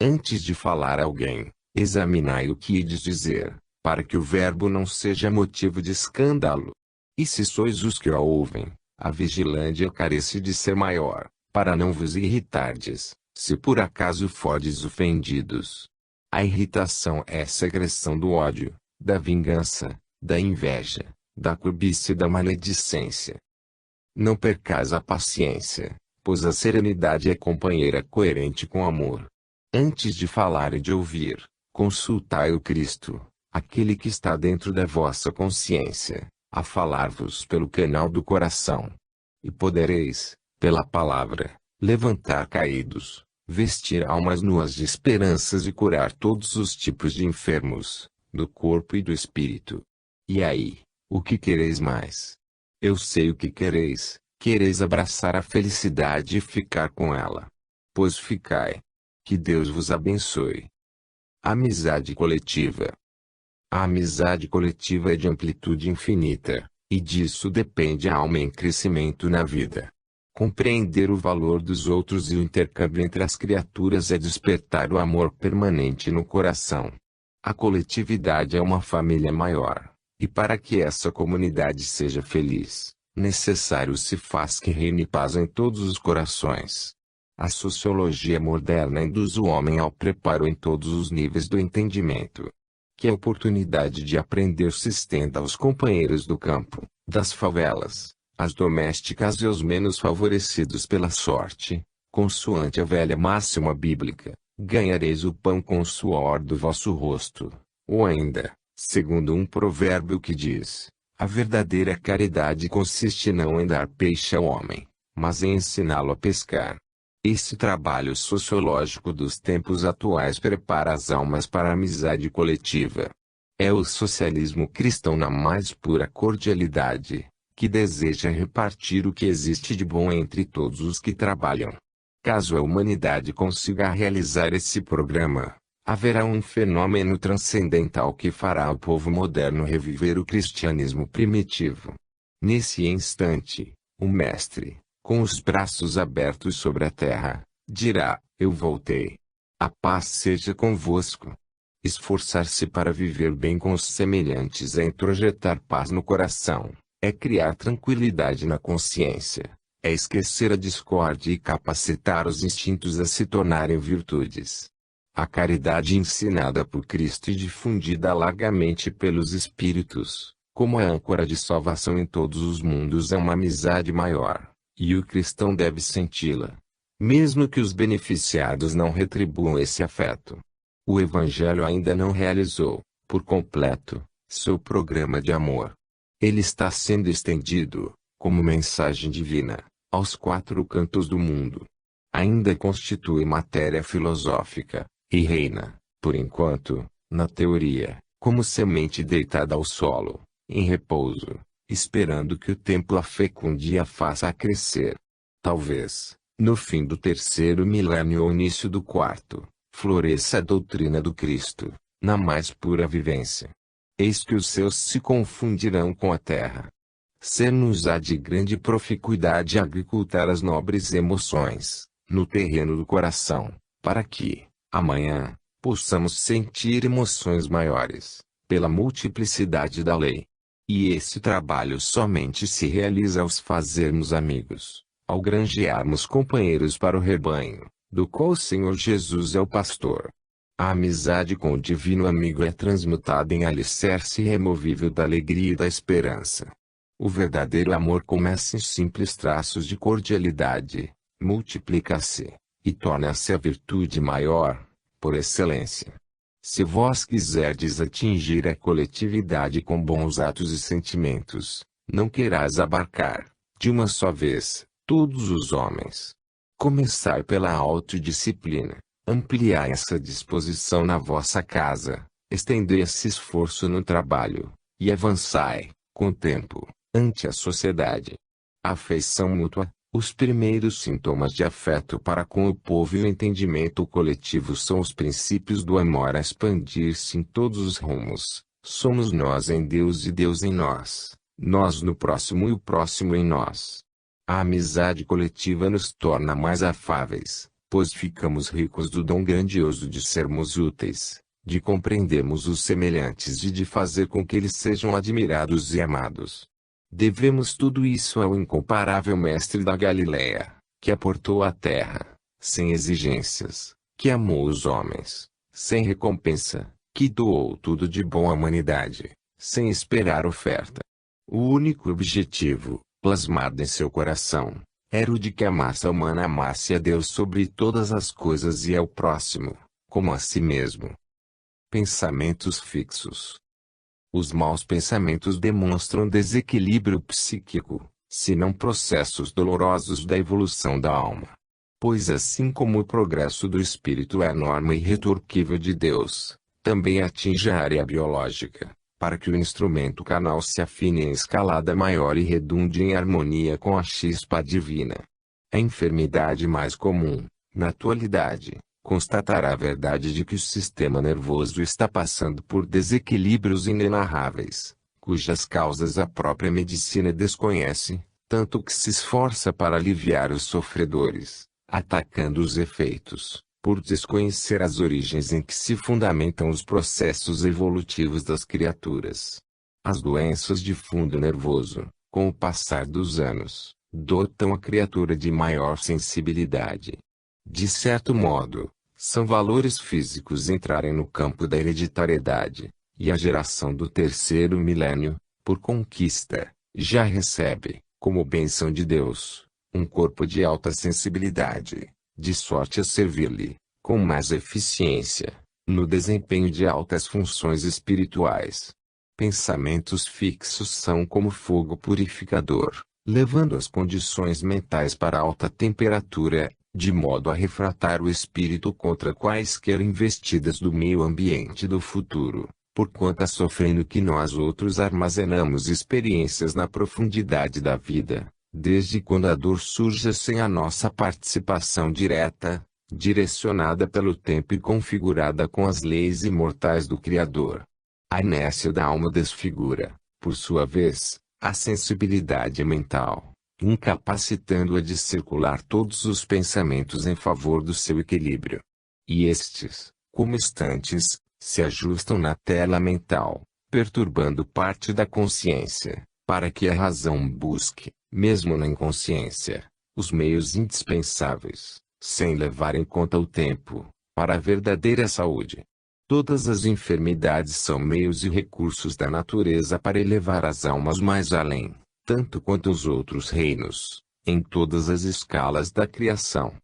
Antes de falar a alguém, examinai o que ides dizer, para que o verbo não seja motivo de escândalo. E se sois os que o ouvem, a vigilância carece de ser maior, para não vos irritardes, se por acaso fordes ofendidos. A irritação é secreção do ódio, da vingança, da inveja, da cobiça e da maledicência. Não percais a paciência, pois a serenidade é companheira coerente com o amor. Antes de falar e de ouvir, consultai o Cristo, aquele que está dentro da vossa consciência, a falar-vos pelo canal do coração. E podereis, pela palavra, levantar caídos, vestir almas nuas de esperanças e curar todos os tipos de enfermos, do corpo e do espírito. E aí, o que quereis mais? Eu sei o que quereis abraçar a felicidade e ficar com ela. Pois ficai. Que Deus vos abençoe. Amizade coletiva. A amizade coletiva é de amplitude infinita, e disso depende a alma em crescimento na vida. Compreender o valor dos outros e o intercâmbio entre as criaturas é despertar o amor permanente no coração. A coletividade é uma família maior, e para que essa comunidade seja feliz, necessário se faz que reine paz em todos os corações. A sociologia moderna induz o homem ao preparo em todos os níveis do entendimento. Que a oportunidade de aprender se estenda aos companheiros do campo, das favelas, às domésticas e aos menos favorecidos pela sorte, consoante a velha máxima bíblica, ganhareis o pão com o suor do vosso rosto. Ou ainda, segundo um provérbio que diz, a verdadeira caridade consiste não em dar peixe ao homem, mas em ensiná-lo a pescar. Esse trabalho sociológico dos tempos atuais prepara as almas para a amizade coletiva. É o socialismo cristão na mais pura cordialidade, que deseja repartir o que existe de bom entre todos os que trabalham. Caso a humanidade consiga realizar esse programa, haverá um fenômeno transcendental que fará o povo moderno reviver o cristianismo primitivo. Nesse instante, o Mestre, com os braços abertos sobre a terra, dirá: eu voltei. A paz seja convosco. Esforçar-se para viver bem com os semelhantes é introjetar paz no coração, é criar tranquilidade na consciência, é esquecer a discórdia e capacitar os instintos a se tornarem virtudes. A caridade ensinada por Cristo e difundida largamente pelos Espíritos, como a âncora de salvação em todos os mundos, é uma amizade maior. E o cristão deve senti-la, mesmo que os beneficiados não retribuam esse afeto. O Evangelho ainda não realizou, por completo, seu programa de amor. Ele está sendo estendido, como mensagem divina, aos quatro cantos do mundo. Ainda constitui matéria filosófica, e reina, por enquanto, na teoria, como semente deitada ao solo, em repouso, esperando que o tempo a fecunde e a faça crescer. Talvez, no fim do terceiro milênio ou início do quarto, floresça a doutrina do Cristo, na mais pura vivência. Eis que os seus se confundirão com a terra. Ser-nos-á de grande proficuidade agricultar as nobres emoções, no terreno do coração, para que, amanhã, possamos sentir emoções maiores, pela multiplicidade da lei. E esse trabalho somente se realiza ao fazermos amigos, ao granjearmos companheiros para o rebanho, do qual o Senhor Jesus é o pastor. A amizade com o divino amigo é transmutada em alicerce irremovível da alegria e da esperança. O verdadeiro amor começa em simples traços de cordialidade, multiplica-se, e torna-se a virtude maior, por excelência. Se vós quiserdes atingir a coletividade com bons atos e sentimentos, não queirás abarcar, de uma só vez, todos os homens. Começai pela autodisciplina, ampliai essa disposição na vossa casa, estendei esse esforço no trabalho, e avançai, com o tempo, ante a sociedade. A afeição mútua, os primeiros sintomas de afeto para com o povo e o entendimento coletivo são os princípios do amor a expandir-se em todos os rumos. Somos nós em Deus e Deus em nós, nós no próximo e o próximo em nós. A amizade coletiva nos torna mais afáveis, pois ficamos ricos do dom grandioso de sermos úteis, de compreendermos os semelhantes e de fazer com que eles sejam admirados e amados. Devemos tudo isso ao incomparável Mestre da Galileia, que aportou à terra, sem exigências, que amou os homens, sem recompensa, que doou tudo de bom à humanidade, sem esperar oferta. O único objetivo, plasmado em seu coração, era o de que a massa humana amasse a Deus sobre todas as coisas e ao próximo, como a si mesmo. Pensamentos fixos. Os maus pensamentos demonstram desequilíbrio psíquico, se não processos dolorosos da evolução da alma. Pois assim como o progresso do espírito é a norma irretorquível de Deus, também atinge a área biológica, para que o instrumento canal se afine em escalada maior e redunde em harmonia com a chispa divina. A enfermidade mais comum, na atualidade, constatará a verdade de que o sistema nervoso está passando por desequilíbrios inenarráveis, cujas causas a própria medicina desconhece, tanto que se esforça para aliviar os sofredores, atacando os efeitos, por desconhecer as origens em que se fundamentam os processos evolutivos das criaturas. As doenças de fundo nervoso, com o passar dos anos, dotam a criatura de maior sensibilidade. De certo modo, são valores físicos entrarem no campo da hereditariedade, e a geração do terceiro milênio, por conquista, já recebe, como bênção de Deus, um corpo de alta sensibilidade, de sorte a servir-lhe, com mais eficiência, no desempenho de altas funções espirituais. Pensamentos fixos são como fogo purificador, levando as condições mentais para alta temperatura, de modo a refratar o espírito contra quaisquer investidas do meio ambiente do futuro, porquanto sofrendo que nós outros armazenamos experiências na profundidade da vida, desde quando a dor surge sem a nossa participação direta, direcionada pelo tempo e configurada com as leis imortais do Criador. A inércia da alma desfigura, por sua vez, a sensibilidade mental, incapacitando-a de circular todos os pensamentos em favor do seu equilíbrio. E estes, como estantes, se ajustam na tela mental, perturbando parte da consciência, para que a razão busque, mesmo na inconsciência, os meios indispensáveis, sem levar em conta o tempo, para a verdadeira saúde. Todas as enfermidades são meios e recursos da natureza para elevar as almas mais além, tanto quanto os outros reinos, em todas as escalas da criação.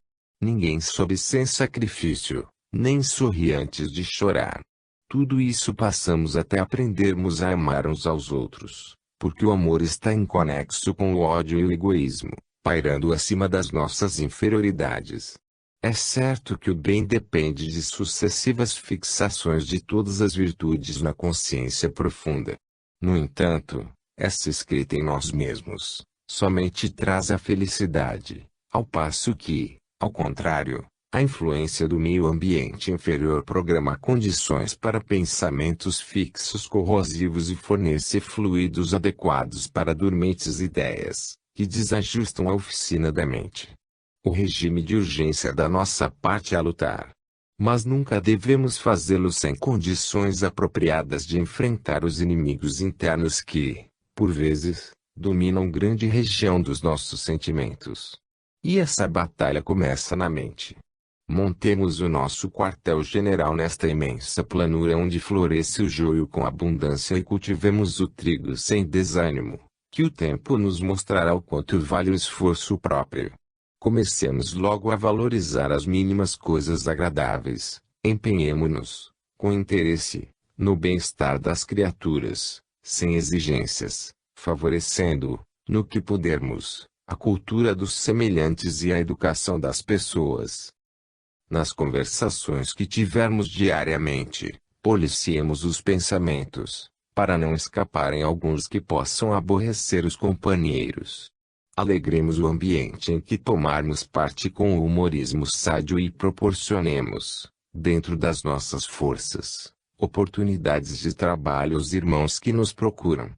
Ninguém sobe sem sacrifício, nem sorri antes de chorar. Tudo isso passamos até aprendermos a amar uns aos outros, porque o amor está inconexo com o ódio e o egoísmo, pairando acima das nossas inferioridades. É certo que o bem depende de sucessivas fixações de todas as virtudes na consciência profunda. No entanto, essa escrita em nós mesmos, somente traz a felicidade, ao passo que, ao contrário, a influência do meio ambiente inferior programa condições para pensamentos fixos corrosivos e fornece fluidos adequados para dormentes ideias, que desajustam a oficina da mente. O regime de urgência da nossa parte é a lutar. Mas nunca devemos fazê-lo sem condições apropriadas de enfrentar os inimigos internos que, por vezes, dominam grande região dos nossos sentimentos. E essa batalha começa na mente. Montemos o nosso quartel-general nesta imensa planura onde floresce o joio com abundância e cultivemos o trigo sem desânimo, que o tempo nos mostrará o quanto vale o esforço próprio. Comecemos logo a valorizar as mínimas coisas agradáveis, empenhemo-nos, com interesse, no bem-estar das criaturas, sem exigências, favorecendo, no que pudermos, a cultura dos semelhantes e a educação das pessoas. Nas conversações que tivermos diariamente, policiemos os pensamentos, para não escaparem alguns que possam aborrecer os companheiros. Alegremos o ambiente em que tomarmos parte com o humorismo sádio e proporcionemos, dentro das nossas forças, oportunidades de trabalho aos irmãos que nos procuram.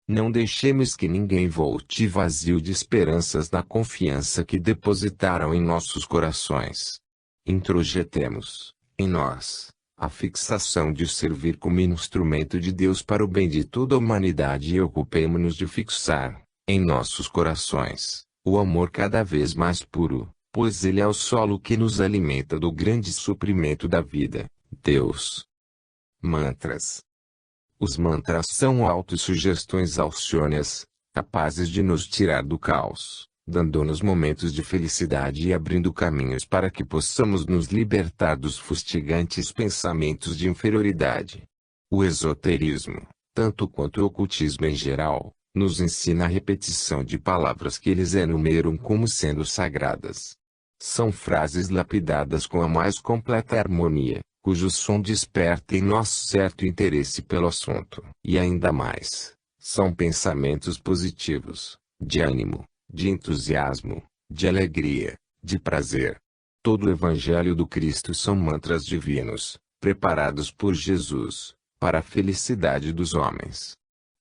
Não deixemos que ninguém volte vazio de esperanças na confiança que depositaram em nossos corações. Introjetemos, em nós, a fixação de servir como instrumento de Deus para o bem de toda a humanidade e ocupemo-nos de fixar, em nossos corações, o amor cada vez mais puro, pois ele é o solo que nos alimenta do grande suprimento da vida, Deus. Mantras. Os mantras são autossugestões alciônias, capazes de nos tirar do caos, dando-nos momentos de felicidade e abrindo caminhos para que possamos nos libertar dos fustigantes pensamentos de inferioridade. O esoterismo, tanto quanto o ocultismo em geral, nos ensina a repetição de palavras que eles enumeram como sendo sagradas. São frases lapidadas com a mais completa harmonia, cujo som desperta em nós certo interesse pelo assunto. E ainda mais, são pensamentos positivos, de ânimo, de entusiasmo, de alegria, de prazer. Todo o Evangelho do Cristo são mantras divinos, preparados por Jesus, para a felicidade dos homens.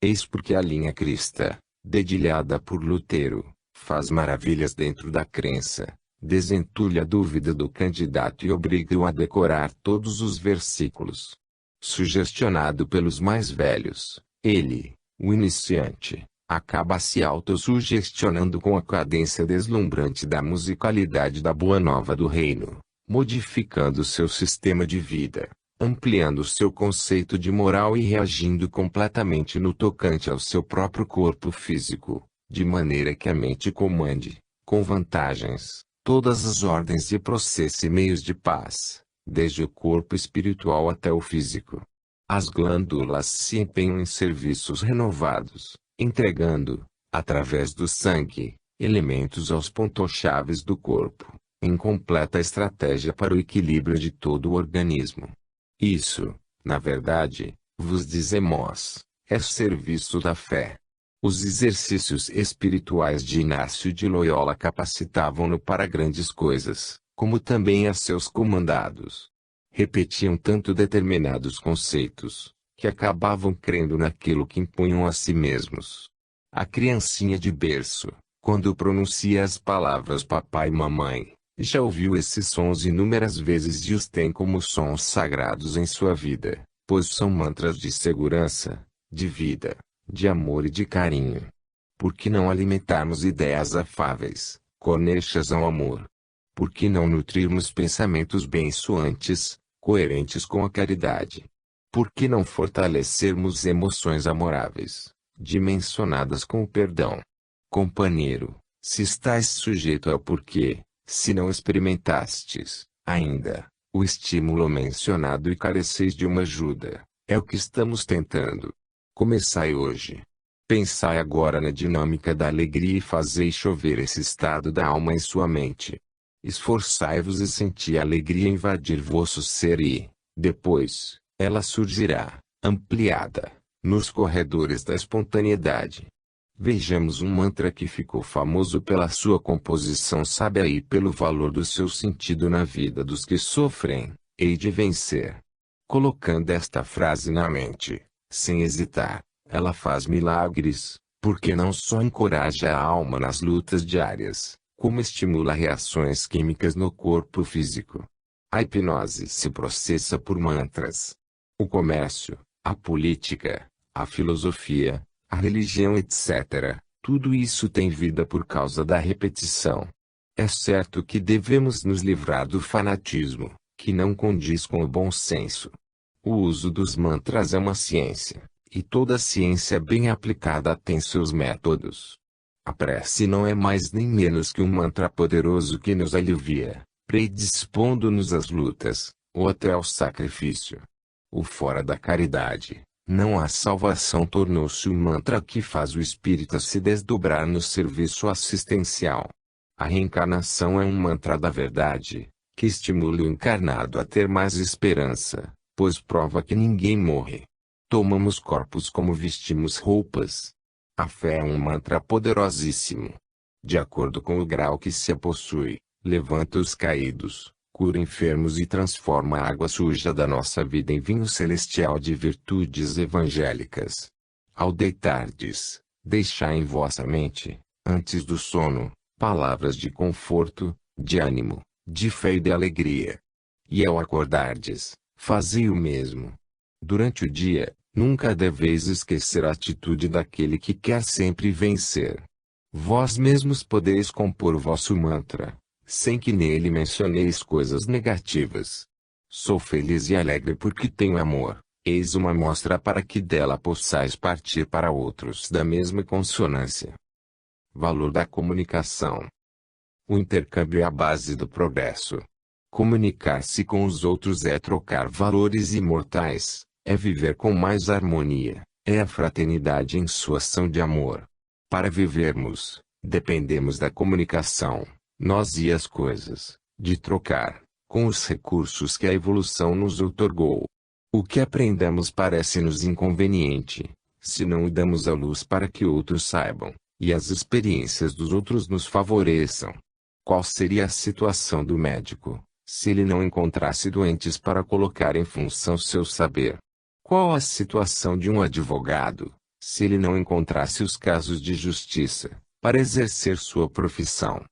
Eis porque a linha cristã, dedilhada por Lutero, faz maravilhas dentro da crença, desentulha a dúvida do candidato e obriga-o a decorar todos os versículos. Sugestionado pelos mais velhos, ele, o iniciante, acaba se autossugestionando com a cadência deslumbrante da musicalidade da Boa Nova do Reino, modificando seu sistema de vida, ampliando seu conceito de moral e reagindo completamente no tocante ao seu próprio corpo físico, de maneira que a mente comande, com vantagens, todas as ordens e processos e meios de paz, desde o corpo espiritual até o físico. As glândulas se empenham em serviços renovados, entregando, através do sangue, elementos aos pontos-chaves do corpo, em completa estratégia para o equilíbrio de todo o organismo. Isso, na verdade, vos dizemos, é serviço da fé. Os exercícios espirituais de Inácio de Loyola capacitavam-no para grandes coisas, como também a seus comandados. Repetiam tanto determinados conceitos, que acabavam crendo naquilo que impunham a si mesmos. A criancinha de berço, quando pronuncia as palavras papai e mamãe, já ouviu esses sons inúmeras vezes e os tem como sons sagrados em sua vida, pois são mantras de segurança, de vida, de amor e de carinho. Por que não alimentarmos ideias afáveis, conexas ao amor? Por que não nutrirmos pensamentos bençoantes, coerentes com a caridade? Por que não fortalecermos emoções amoráveis, dimensionadas com o perdão? Companheiro, se estás sujeito ao porquê, se não experimentastes, ainda, o estímulo mencionado e careceis de uma ajuda, é o que estamos tentando. Começai hoje. Pensai agora na dinâmica da alegria e fazei chover esse estado da alma em sua mente. Esforçai-vos e senti a alegria invadir vosso ser e, depois, ela surgirá, ampliada, nos corredores da espontaneidade. Vejamos um mantra que ficou famoso pela sua composição sábia e pelo valor do seu sentido na vida dos que sofrem, hei de vencer. Colocando esta frase na mente, sem hesitar, ela faz milagres, porque não só encoraja a alma nas lutas diárias, como estimula reações químicas no corpo físico. A hipnose se processa por mantras. O comércio, a política, a filosofia, a religião etc., tudo isso tem vida por causa da repetição. É certo que devemos nos livrar do fanatismo, que não condiz com o bom senso. O uso dos mantras é uma ciência, e toda ciência bem aplicada tem seus métodos. A prece não é mais nem menos que um mantra poderoso que nos alivia, predispondo-nos às lutas, ou até ao sacrifício. O fora da caridade, não há salvação, tornou-se o mantra que faz o espírita se desdobrar no serviço assistencial. A reencarnação é um mantra da verdade, que estimula o encarnado a ter mais esperança, pois prova que ninguém morre. Tomamos corpos como vestimos roupas. A fé é um mantra poderosíssimo. De acordo com o grau que se a possui, levanta os caídos, cura enfermos e transforma a água suja da nossa vida em vinho celestial de virtudes evangélicas. Ao deitardes, deixai em vossa mente, antes do sono, palavras de conforto, de ânimo, de fé e de alegria. E ao acordardes, fazei o mesmo. Durante o dia, nunca deveis esquecer a atitude daquele que quer sempre vencer. Vós mesmos podeis compor o vosso mantra, sem que nele mencioneis coisas negativas. Sou feliz e alegre porque tenho amor. Eis uma mostra para que dela possais partir para outros da mesma consonância. Valor da comunicação. O intercâmbio é a base do progresso. Comunicar-se com os outros é trocar valores imortais, é viver com mais harmonia, é a fraternidade em sua ação de amor. Para vivermos, dependemos da comunicação, nós e as coisas, de trocar, com os recursos que a evolução nos outorgou. O que aprendemos parece-nos inconveniente, se não o damos à luz para que outros saibam, e as experiências dos outros nos favoreçam. Qual seria a situação do médico, se ele não encontrasse doentes para colocar em função seu saber? Qual a situação de um advogado, se ele não encontrasse os casos de justiça, para exercer sua profissão?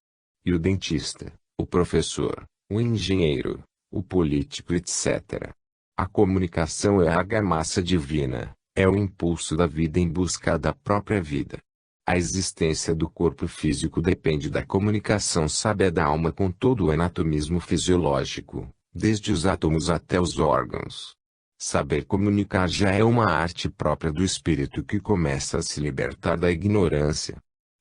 E o dentista, o professor, o engenheiro, o político, etc. A comunicação é a argamassa divina, é o impulso da vida em busca da própria vida. A existência do corpo físico depende da comunicação sábia da alma com todo o anatomismo fisiológico, desde os átomos até os órgãos. Saber comunicar já é uma arte própria do espírito que começa a se libertar da ignorância.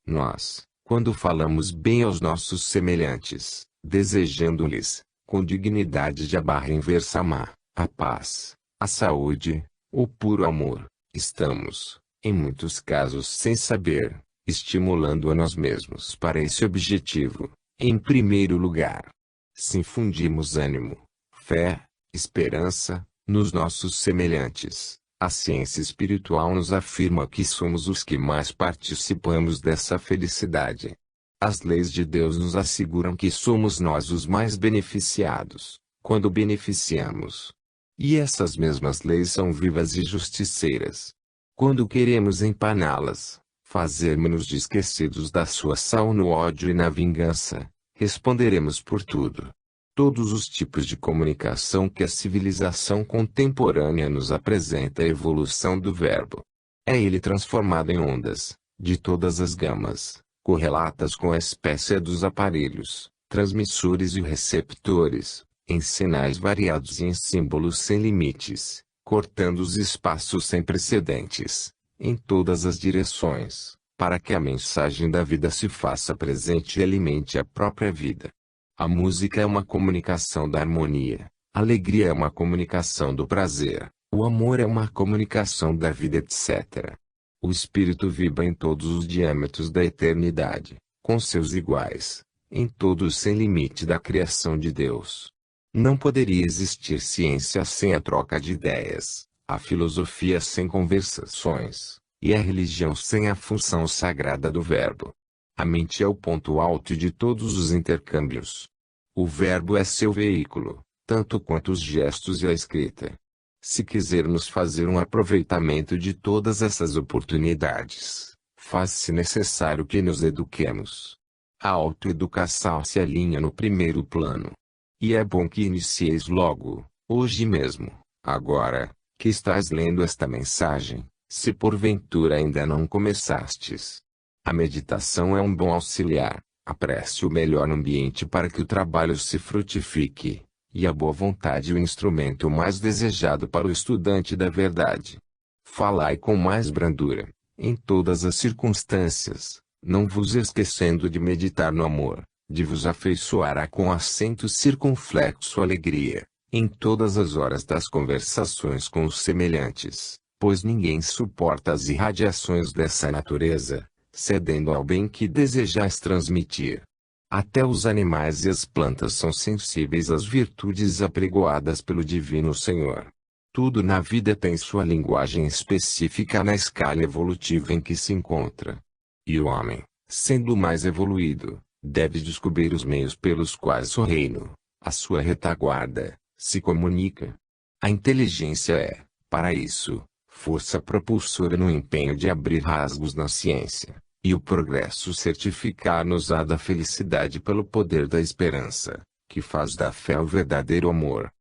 Nós, quando falamos bem aos nossos semelhantes, desejando-lhes, com dignidade de Abhara Inversama, a paz, a saúde, o puro amor, estamos, em muitos casos sem saber, estimulando a nós mesmos para esse objetivo, em primeiro lugar. Se infundimos ânimo, fé, esperança, nos nossos semelhantes, a ciência espiritual nos afirma que somos os que mais participamos dessa felicidade. As leis de Deus nos asseguram que somos nós os mais beneficiados, quando beneficiamos. E essas mesmas leis são vivas e justiceiras. Quando queremos empaná-las, fazermos-nos de esquecidos da sua sal no ódio e na vingança, responderemos por tudo. Todos os tipos de comunicação que a civilização contemporânea nos apresenta a evolução do verbo. É ele transformado em ondas, de todas as gamas, correlatas com a espécie dos aparelhos, transmissores e receptores, em sinais variados e em símbolos sem limites, cortando os espaços sem precedentes, em todas as direções, para que a mensagem da vida se faça presente e alimente a própria vida. A música é uma comunicação da harmonia, a alegria é uma comunicação do prazer, o amor é uma comunicação da vida, etc. O espírito vibra em todos os diâmetros da eternidade, com seus iguais, em todos sem limite da criação de Deus. Não poderia existir ciência sem a troca de ideias, a filosofia sem conversações, e a religião sem a função sagrada do verbo. A mente é o ponto alto de todos os intercâmbios. O verbo é seu veículo, tanto quanto os gestos e a escrita. Se quisermos fazer um aproveitamento de todas essas oportunidades, faz-se necessário que nos eduquemos. A autoeducação se alinha no primeiro plano. E é bom que inicieis logo, hoje mesmo, agora, que estás lendo esta mensagem, se porventura ainda não começastes. A meditação é um bom auxiliar, a prece o melhor ambiente para que o trabalho se frutifique, e a boa vontade o instrumento mais desejado para o estudante da verdade. Falai com mais brandura, em todas as circunstâncias, não vos esquecendo de meditar no amor, de vos afeiçoar com acento circunflexo alegria, em todas as horas das conversações com os semelhantes, pois ninguém suporta as irradiações dessa natureza, cedendo ao bem que desejais transmitir. Até os animais e as plantas são sensíveis às virtudes apregoadas pelo Divino Senhor. Tudo na vida tem sua linguagem específica na escala evolutiva em que se encontra. E o homem, sendo o mais evoluído, deve descobrir os meios pelos quais o reino, a sua retaguarda, se comunica. A inteligência é, para isso, força propulsora no empenho de abrir rasgos na ciência, e o progresso certificar-nos-á da felicidade pelo poder da esperança, que faz da fé o verdadeiro amor.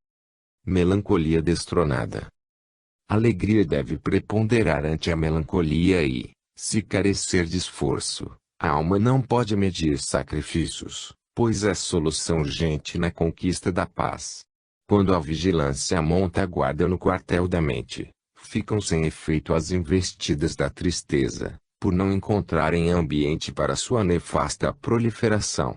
Melancolia destronada. A alegria deve preponderar ante a melancolia e, se carecer de esforço, a alma não pode medir sacrifícios, pois é solução urgente na conquista da paz. Quando a vigilância monta a guarda no quartel da mente, ficam sem efeito as investidas da tristeza, por não encontrarem ambiente para sua nefasta proliferação.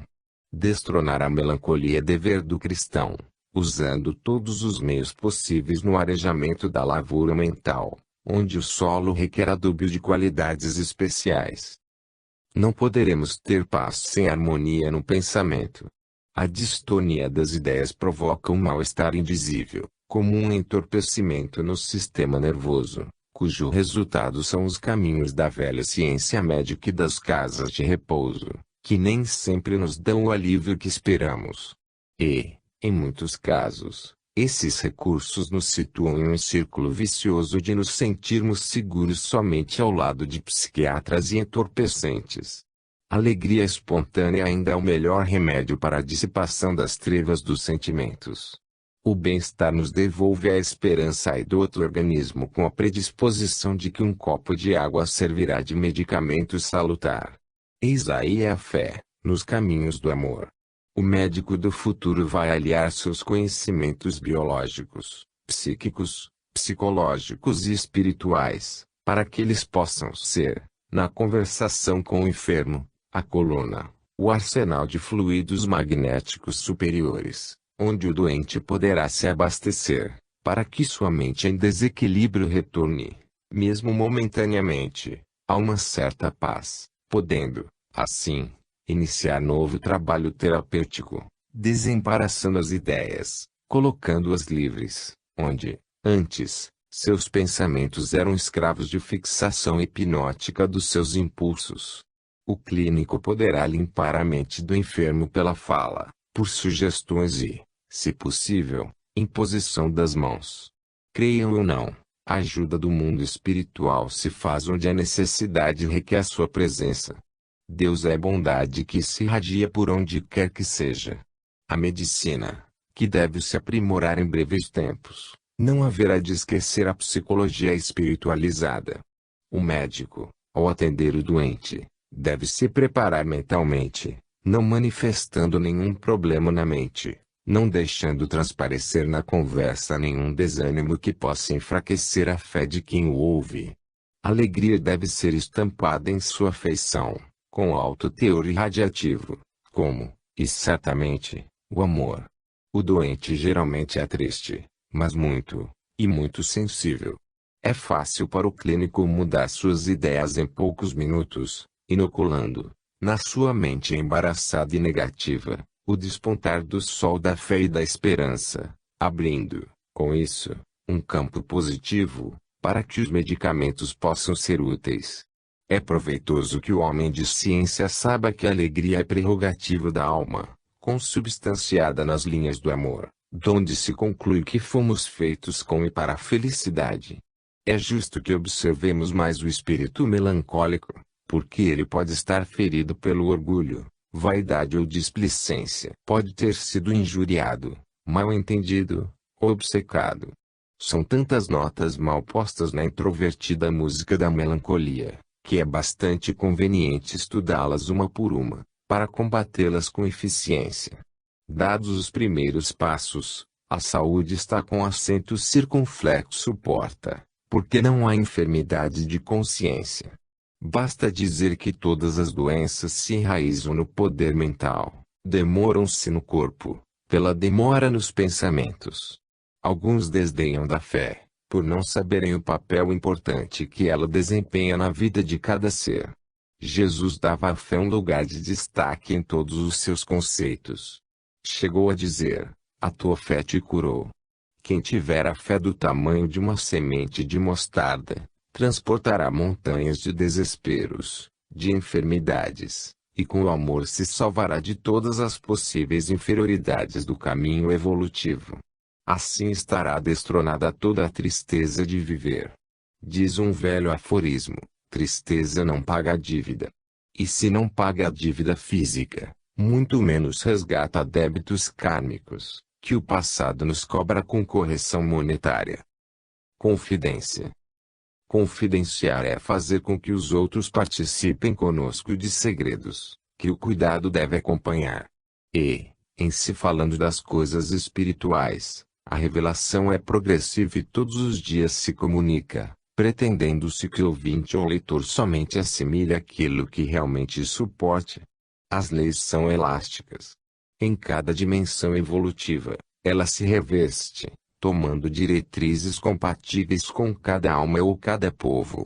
Destronar a melancolia é dever do cristão, usando todos os meios possíveis no arejamento da lavoura mental, onde o solo requer adúbio de qualidades especiais. Não poderemos ter paz sem harmonia no pensamento. A distonia das ideias provoca um mal-estar indizível, como um entorpecimento no sistema nervoso, cujo resultado são os caminhos da velha ciência médica e das casas de repouso, que nem sempre nos dão o alívio que esperamos. E, em muitos casos, esses recursos nos situam em um círculo vicioso de nos sentirmos seguros somente ao lado de psiquiatras e entorpecentes. A alegria espontânea ainda é o melhor remédio para a dissipação das trevas dos sentimentos. O bem-estar nos devolve a esperança e do outro organismo com a predisposição de que um copo de água servirá de medicamento salutar. Eis aí é a fé, nos caminhos do amor. O médico do futuro vai aliar seus conhecimentos biológicos, psíquicos, psicológicos e espirituais, para que eles possam ser, na conversação com o enfermo, a coluna, o arsenal de fluidos magnéticos superiores, onde o doente poderá se abastecer, para que sua mente em desequilíbrio retorne, mesmo momentaneamente, a uma certa paz, podendo, assim, iniciar novo trabalho terapêutico, desembaraçando as ideias, colocando-as livres, onde, antes, seus pensamentos eram escravos de fixação hipnótica dos seus impulsos. O clínico poderá limpar a mente do enfermo pela fala, por sugestões e, se possível, imposição das mãos. Creiam ou não, a ajuda do mundo espiritual se faz onde a necessidade requer a sua presença. Deus é bondade que se irradia por onde quer que seja. A medicina, que deve se aprimorar em breves tempos, não haverá de esquecer a psicologia espiritualizada. O médico, ao atender o doente, deve se preparar mentalmente, não manifestando nenhum problema na mente, não deixando transparecer na conversa nenhum desânimo que possa enfraquecer a fé de quem o ouve. A alegria deve ser estampada em sua feição, com alto teor irradiativo, como, e certamente, o amor. O doente geralmente é triste, mas muito, e muito sensível. É fácil para o clínico mudar suas ideias em poucos minutos, inoculando, na sua mente embaraçada e negativa, o despontar do sol da fé e da esperança, abrindo, com isso, um campo positivo, para que os medicamentos possam ser úteis. É proveitoso que o homem de ciência saiba que a alegria é prerrogativa da alma, consubstanciada nas linhas do amor, donde se conclui que fomos feitos com e para a felicidade. É justo que observemos mais o espírito melancólico, porque ele pode estar ferido pelo orgulho, vaidade ou displicência. Pode ter sido injuriado, mal entendido, obcecado. São tantas notas mal postas na introvertida música da melancolia, que é bastante conveniente estudá-las uma por uma, para combatê-las com eficiência. Dados os primeiros passos, a saúde está com acento circunflexo porta, porque não há enfermidade de consciência. Basta dizer que todas as doenças se enraizam no poder mental, demoram-se no corpo, pela demora nos pensamentos. Alguns desdenham da fé, por não saberem o papel importante que ela desempenha na vida de cada ser. Jesus dava à fé um lugar de destaque em todos os seus conceitos. Chegou a dizer: a tua fé te curou. Quem tiver a fé do tamanho de uma semente de mostarda, transportará montanhas de desesperos, de enfermidades, e com o amor se salvará de todas as possíveis inferioridades do caminho evolutivo. Assim estará destronada toda a tristeza de viver. Diz um velho aforismo: tristeza não paga a dívida. E se não paga a dívida física, muito menos resgata débitos kármicos, que o passado nos cobra com correção monetária. Confidência. Confidenciar é fazer com que os outros participem conosco de segredos, que o cuidado deve acompanhar. E, em se falando das coisas espirituais, a revelação é progressiva e todos os dias se comunica, pretendendo-se que o ouvinte ou leitor somente assimile aquilo que realmente suporte. As leis são elásticas. Em cada dimensão evolutiva, ela se reveste, tomando diretrizes compatíveis com cada alma ou cada povo.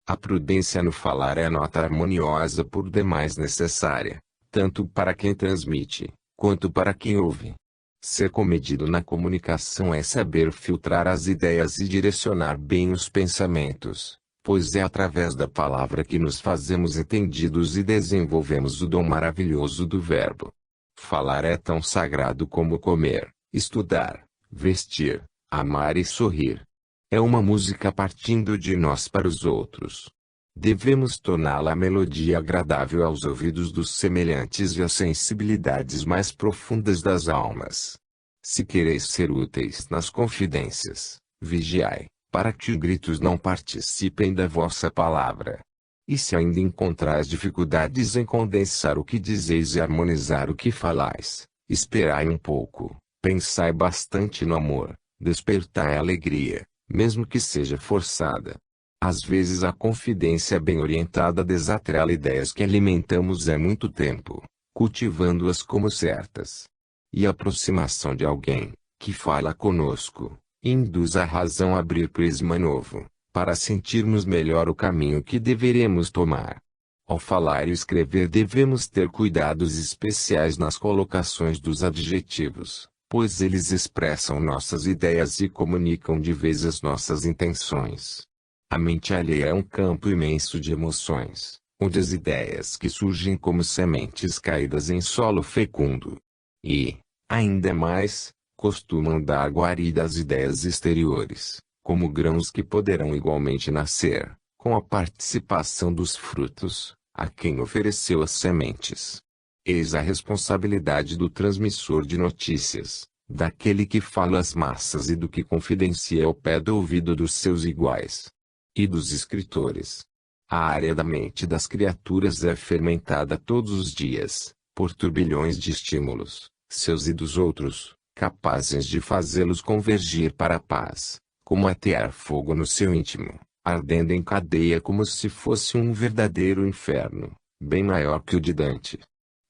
A prudência no falar é nota harmoniosa por demais necessária, tanto para quem transmite, quanto para quem ouve. Ser comedido na comunicação é saber filtrar as ideias e direcionar bem os pensamentos, pois é através da palavra que nos fazemos entendidos e desenvolvemos o dom maravilhoso do verbo. Falar é tão sagrado como comer, estudar, vestir, amar e sorrir. É uma música partindo de nós para os outros. Devemos torná-la melodia agradável aos ouvidos dos semelhantes e às sensibilidades mais profundas das almas. Se quereis ser úteis nas confidências, vigiai, para que os gritos não participem da vossa palavra. E se ainda encontrais dificuldades em condensar o que dizeis e harmonizar o que falais, esperai um pouco, pensai bastante no amor, despertai a alegria, mesmo que seja forçada. Às vezes a confidência bem orientada desatrela ideias que alimentamos há muito tempo, cultivando-as como certas. E a aproximação de alguém, que fala conosco, induz a razão a abrir prisma novo, para sentirmos melhor o caminho que deveremos tomar. Ao falar e escrever devemos ter cuidados especiais nas colocações dos adjetivos, pois eles expressam nossas ideias e comunicam de vez as nossas intenções. A mente alheia é um campo imenso de emoções, onde as ideias que surgem como sementes caídas em solo fecundo. E, ainda mais, costumam dar guarida às ideias exteriores, como grãos que poderão igualmente nascer, com a participação dos frutos, a quem ofereceu as sementes. Eis a responsabilidade do transmissor de notícias, daquele que fala às massas e do que confidencia ao pé do ouvido dos seus iguais. E dos escritores. A área da mente das criaturas é fermentada todos os dias, por turbilhões de estímulos, seus e dos outros, capazes de fazê-los convergir para a paz, como atear fogo no seu íntimo, ardendo em cadeia como se fosse um verdadeiro inferno, bem maior que o de Dante.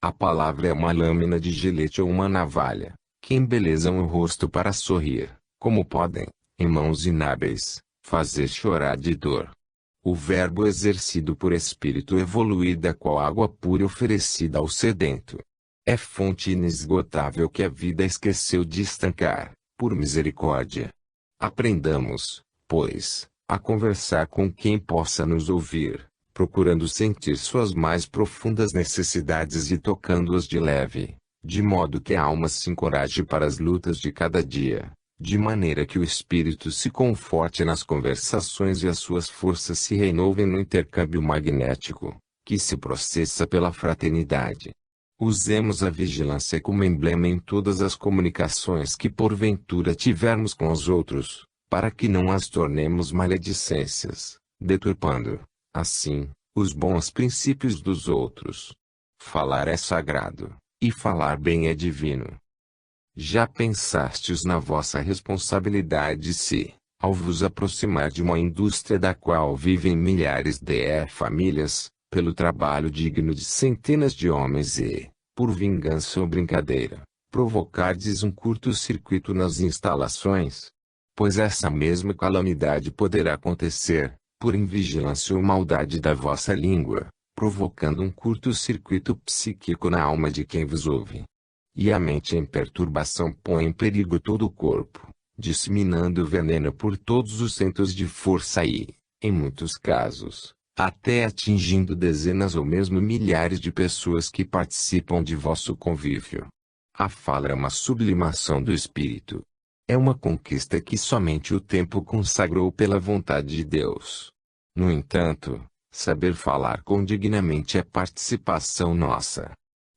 A palavra é uma lâmina de gilete ou uma navalha, que embelezam o rosto para sorrir, como podem, em mãos inábeis, fazer chorar de dor. O verbo exercido por espírito evoluído é qual água pura oferecida ao sedento. É fonte inesgotável que a vida esqueceu de estancar, por misericórdia. Aprendamos, pois, a conversar com quem possa nos ouvir, procurando sentir suas mais profundas necessidades e tocando-as de leve, de modo que a alma se encoraje para as lutas de cada dia, de maneira que o espírito se conforte nas conversações e as suas forças se renovem no intercâmbio magnético, que se processa pela fraternidade. Usemos a vigilância como emblema em todas as comunicações que porventura tivermos com os outros, para que não as tornemos maledicências, deturpando, assim, os bons princípios dos outros. Falar é sagrado, e falar bem é divino. Já pensastes na vossa responsabilidade se, ao vos aproximar de uma indústria da qual vivem milhares de famílias, pelo trabalho digno de centenas de homens e, por vingança ou brincadeira, provocardes um curto-circuito nas instalações? Pois essa mesma calamidade poderá acontecer, por invigilância ou maldade da vossa língua, provocando um curto-circuito psíquico na alma de quem vos ouve. E a mente em perturbação põe em perigo todo o corpo, disseminando veneno por todos os centros de força e, em muitos casos, até atingindo dezenas ou mesmo milhares de pessoas que participam de vosso convívio. A fala é uma sublimação do espírito. É uma conquista que somente o tempo consagrou pela vontade de Deus. No entanto, saber falar condignamente é participação nossa.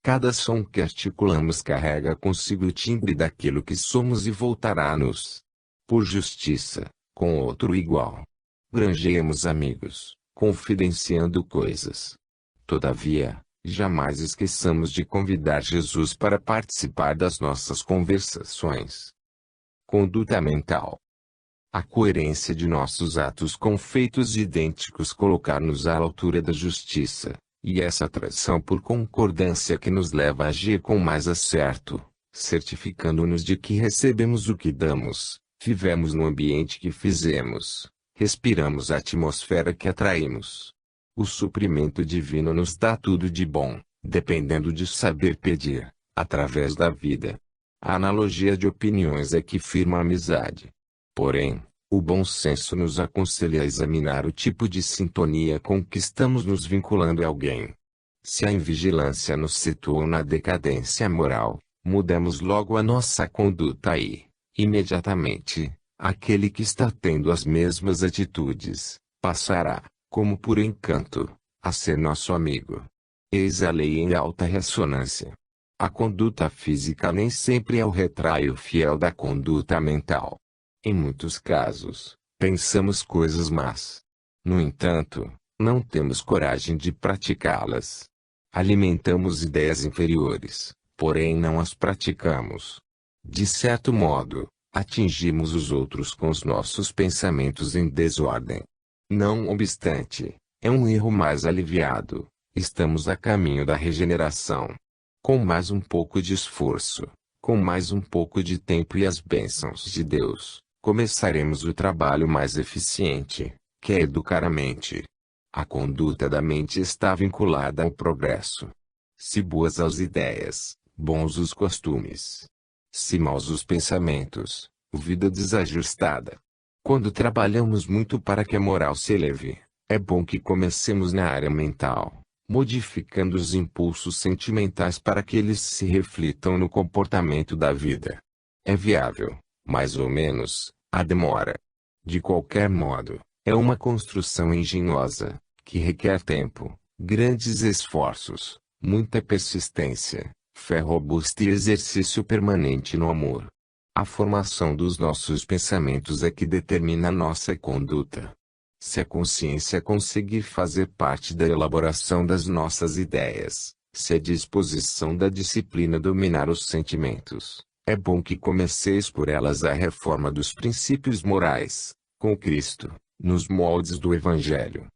Cada som que articulamos carrega consigo o timbre daquilo que somos e voltará-nos, por justiça, com outro igual. Granjeemos amigos, confidenciando coisas. Todavia, jamais esqueçamos de convidar Jesus para participar das nossas conversações. Conduta mental. A coerência de nossos atos com feitos idênticos colocar-nos à altura da justiça, e essa atração por concordância que nos leva a agir com mais acerto, certificando-nos de que recebemos o que damos, vivemos no ambiente que fizemos, respiramos a atmosfera que atraímos. O suprimento divino nos dá tudo de bom, dependendo de saber pedir, através da vida. A analogia de opiniões é que firma a amizade. Porém, o bom senso nos aconselha a examinar o tipo de sintonia com que estamos nos vinculando a alguém. Se a invigilância nos situou na decadência moral, mudemos logo a nossa conduta e, imediatamente, aquele que está tendo as mesmas atitudes, passará, como por encanto, a ser nosso amigo. Eis a lei em alta ressonância. A conduta física nem sempre é o retraio fiel da conduta mental. Em muitos casos, pensamos coisas más. No entanto, não temos coragem de praticá-las. Alimentamos ideias inferiores, porém não as praticamos. De certo modo, atingimos os outros com os nossos pensamentos em desordem. Não obstante, é um erro mais aliviado. Estamos a caminho da regeneração. Com mais um pouco de esforço, com mais um pouco de tempo e as bênçãos de Deus, começaremos o trabalho mais eficiente, que é educar a mente. A conduta da mente está vinculada ao progresso. Se boas as ideias, bons os costumes. Se maus os pensamentos, vida desajustada. Quando trabalhamos muito para que a moral se eleve, é bom que comecemos na área mental, modificando os impulsos sentimentais para que eles se reflitam no comportamento da vida. É viável, mais ou menos, a demora. De qualquer modo, é uma construção engenhosa, que requer tempo, grandes esforços, muita persistência, fé robusta e exercício permanente no amor. A formação dos nossos pensamentos é que determina a nossa conduta. Se a consciência conseguir fazer parte da elaboração das nossas ideias, se a disposição da disciplina dominar os sentimentos, é bom que comeceis por elas a reforma dos princípios morais, com Cristo, nos moldes do Evangelho.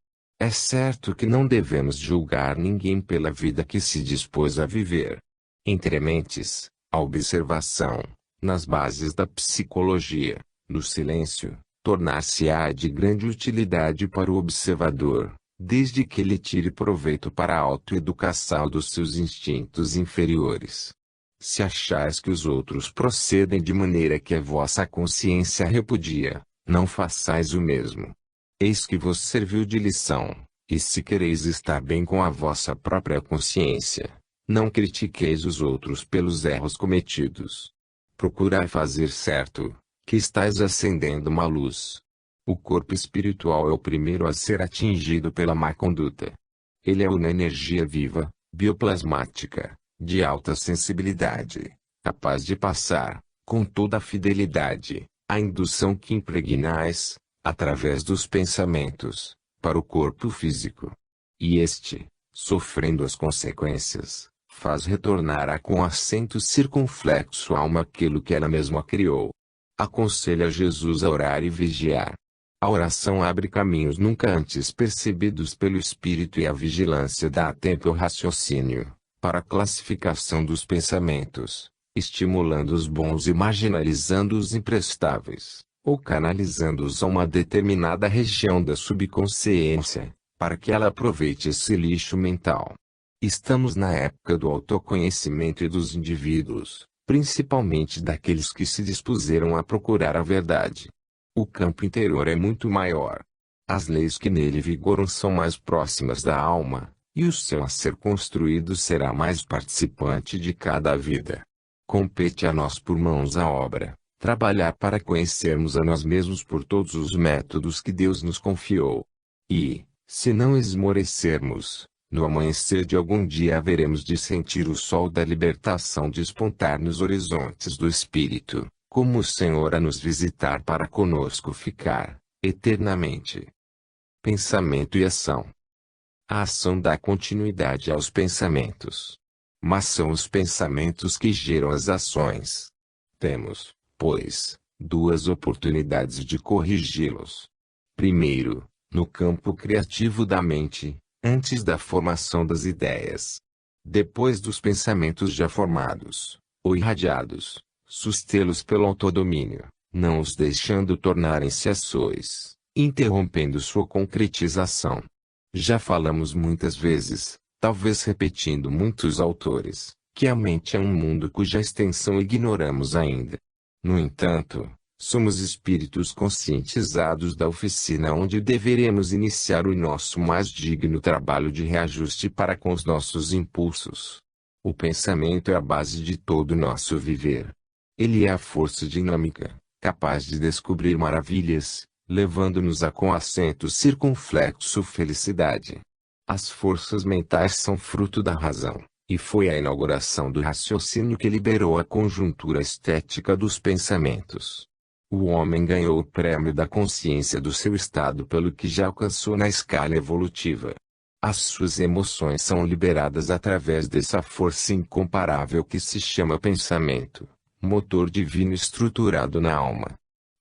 É certo que não devemos julgar ninguém pela vida que se dispôs a viver. Entre mentes, a observação, nas bases da psicologia, no silêncio, tornar-se-á de grande utilidade para o observador, desde que ele tire proveito para a autoeducação dos seus instintos inferiores. Se achais que os outros procedem de maneira que a vossa consciência repudia, não façais o mesmo. Eis que vos serviu de lição, e se quereis estar bem com a vossa própria consciência, não critiqueis os outros pelos erros cometidos. Procurai fazer certo, que estais acendendo uma luz. O corpo espiritual é o primeiro a ser atingido pela má conduta. Ele é uma energia viva, bioplasmática, de alta sensibilidade, capaz de passar, com toda a fidelidade, a indução que impregnais, através dos pensamentos, para o corpo físico. E este, sofrendo as consequências, faz retornar com acento circunflexo a alma aquilo que ela mesma criou. Aconselha Jesus a orar e vigiar. A oração abre caminhos nunca antes percebidos pelo espírito e a vigilância dá tempo ao raciocínio, para a classificação dos pensamentos, estimulando os bons e marginalizando os imprestáveis, ou canalizando-os a uma determinada região da subconsciência, para que ela aproveite esse lixo mental. Estamos na época do autoconhecimento e dos indivíduos, principalmente daqueles que se dispuseram a procurar a verdade. O campo interior é muito maior. As leis que nele vigoram são mais próximas da alma, e o céu a ser construído será mais participante de cada vida. Compete a nós por mãos à obra, trabalhar para conhecermos a nós mesmos por todos os métodos que Deus nos confiou. E, se não esmorecermos, No amanhecer de algum dia haveremos de sentir o sol da libertação despontar nos horizontes do espírito, como o Senhor a nos visitar para conosco ficar, eternamente. Pensamento e ação. A ação dá continuidade aos pensamentos. Mas são os pensamentos que geram as ações. Temos, pois, duas oportunidades de corrigi-los. Primeiro, no campo criativo da mente, antes da formação das ideias. Depois dos pensamentos já formados, ou irradiados, sustê-los pelo autodomínio, não os deixando tornarem-se ações, interrompendo sua concretização. Já falamos muitas vezes, talvez repetindo muitos autores, que a mente é um mundo cuja extensão ignoramos ainda. No entanto, somos espíritos conscientizados da oficina onde deveremos iniciar o nosso mais digno trabalho de reajuste para com os nossos impulsos. O pensamento é a base de todo o nosso viver. Ele é a força dinâmica, capaz de descobrir maravilhas, levando-nos a com acento circunflexo felicidade. As forças mentais são fruto da razão, e foi a inauguração do raciocínio que liberou a conjuntura estética dos pensamentos. O homem ganhou o prêmio da consciência do seu estado pelo que já alcançou na escala evolutiva. As suas emoções são liberadas através dessa força incomparável que se chama pensamento, motor divino estruturado na alma.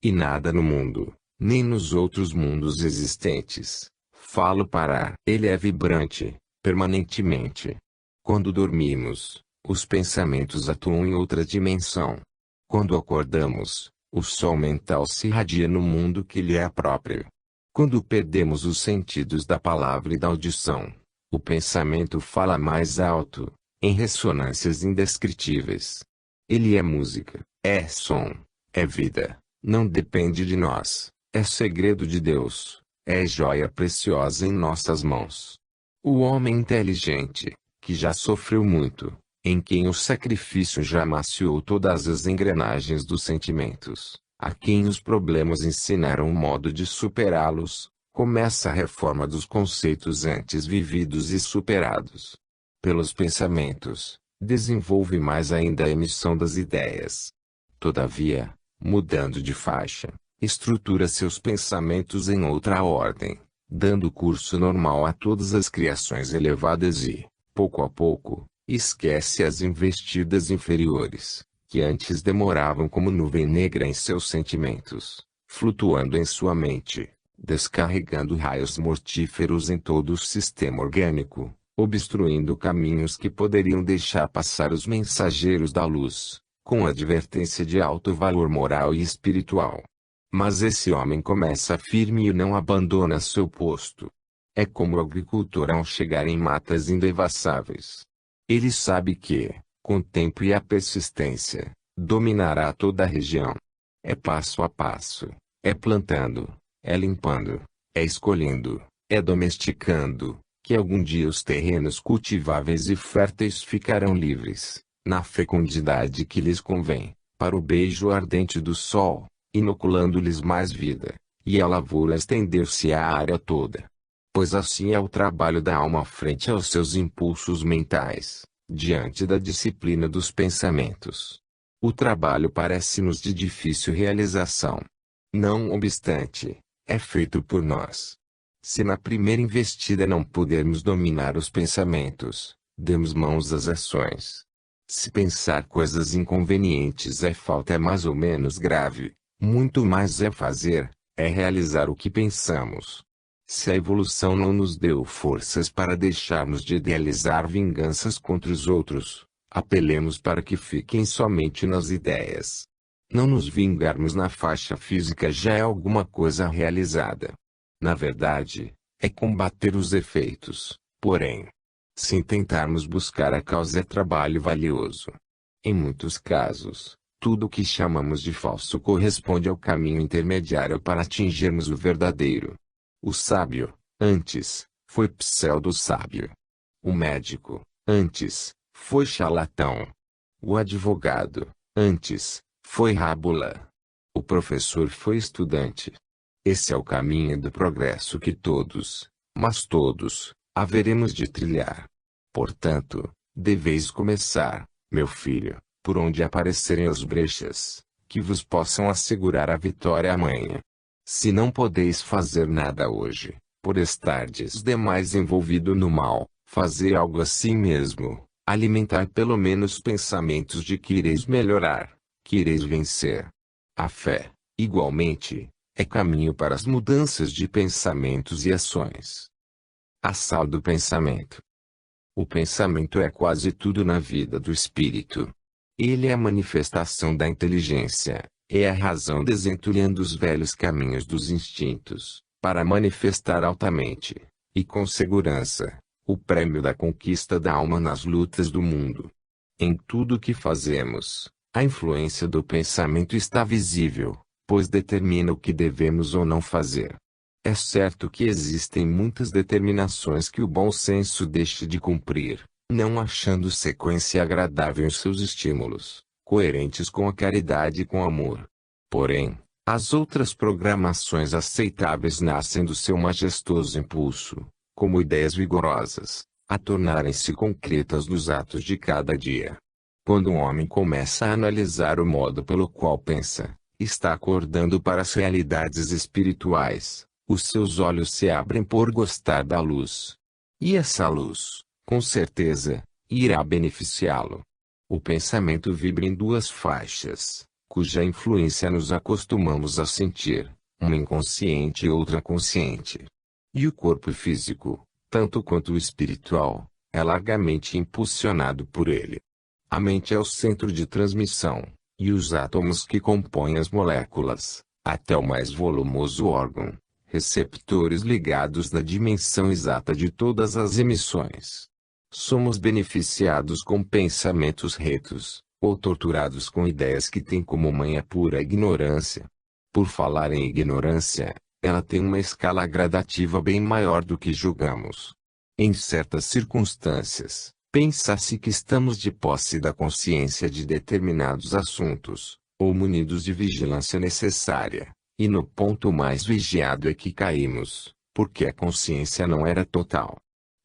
E nada no mundo, nem nos outros mundos existentes, falo para ele é vibrante, permanentemente. Quando dormimos, os pensamentos atuam em outra dimensão. Quando acordamos, o sol mental se irradia no mundo que lhe é próprio. Quando perdemos os sentidos da palavra e da audição, o pensamento fala mais alto, em ressonâncias indescritíveis. Ele é música, é som, é vida, não depende de nós, é segredo de Deus, é joia preciosa em nossas mãos. O homem inteligente, que já sofreu muito, em quem o sacrifício já amaciou todas as engrenagens dos sentimentos, a quem os problemas ensinaram o modo de superá-los, começa a reforma dos conceitos antes vividos e superados. Pelos pensamentos, desenvolve mais ainda a emissão das ideias. Todavia, mudando de faixa, estrutura seus pensamentos em outra ordem, dando curso normal a todas as criações elevadas e, pouco a pouco, esquece as investidas inferiores, que antes demoravam como nuvem negra em seus sentimentos, flutuando em sua mente, descarregando raios mortíferos em todo o sistema orgânico, obstruindo caminhos que poderiam deixar passar os mensageiros da luz, com advertência de alto valor moral e espiritual. Mas esse homem começa firme e não abandona seu posto. É como o agricultor ao chegar em matas indevassáveis. Ele sabe que, com o tempo e a persistência, dominará toda a região. É passo a passo, é plantando, é limpando, é escolhendo, é domesticando, que algum dia os terrenos cultiváveis e férteis ficarão livres, na fecundidade que lhes convém, para o beijo ardente do sol, inoculando-lhes mais vida, e a lavoura estender-se à área toda. Pois assim é o trabalho da alma frente aos seus impulsos mentais, diante da disciplina dos pensamentos. O trabalho parece-nos de difícil realização. Não obstante, é feito por nós. Se na primeira investida não pudermos dominar os pensamentos, demos mãos às ações. Se pensar coisas inconvenientes é falta é mais ou menos grave, muito mais é fazer, é realizar o que pensamos. Se a evolução não nos deu forças para deixarmos de idealizar vinganças contra os outros, apelemos para que fiquem somente nas ideias. Não nos vingarmos na faixa física já é alguma coisa realizada. Na verdade, é combater os efeitos, porém. Se tentarmos buscar a causa é trabalho valioso. Em muitos casos, tudo o que chamamos de falso corresponde ao caminho intermediário para atingirmos o verdadeiro. O sábio, antes, foi pseudo-sábio. O médico, antes, foi charlatão. O advogado, antes, foi rábula. O professor foi estudante. Esse é o caminho do progresso que todos, mas todos, haveremos de trilhar. Portanto, deveis começar, meu filho, por onde aparecerem as brechas, que vos possam assegurar a vitória amanhã. Se não podeis fazer nada hoje, por estardes demais envolvido no mal, fazer algo assim mesmo, alimentar pelo menos pensamentos de que ireis melhorar, que ireis vencer. A fé, igualmente, é caminho para as mudanças de pensamentos e ações. A sal do pensamento. O pensamento é quase tudo na vida do espírito. Ele é a manifestação da inteligência, é a razão desentulhando os velhos caminhos dos instintos, para manifestar altamente, e com segurança, o prêmio da conquista da alma nas lutas do mundo. Em tudo o que fazemos, a influência do pensamento está visível, pois determina o que devemos ou não fazer. É certo que existem muitas determinações que o bom senso deixa de cumprir, não achando sequência agradável em seus estímulos, coerentes com a caridade e com o amor. Porém, as outras programações aceitáveis nascem do seu majestoso impulso, como ideias vigorosas, a tornarem-se concretas nos atos de cada dia. Quando um homem começa a analisar o modo pelo qual pensa, está acordando para as realidades espirituais. Os seus olhos se abrem por gostar da luz. E essa luz, com certeza, irá beneficiá-lo. O pensamento vibra em duas faixas, cuja influência nos acostumamos a sentir, uma inconsciente e outra consciente. E o corpo físico, tanto quanto o espiritual, é largamente impulsionado por ele. A mente é o centro de transmissão, e os átomos que compõem as moléculas, até o mais volumoso órgão, receptores ligados na dimensão exata de todas as emissões. Somos beneficiados com pensamentos retos, ou torturados com ideias que têm como mãe a pura ignorância. Por falar em ignorância, ela tem uma escala gradativa bem maior do que julgamos. Em certas circunstâncias, pensa-se que estamos de posse da consciência de determinados assuntos, ou munidos de vigilância necessária. E no ponto mais vigiado é que caímos, porque a consciência não era total.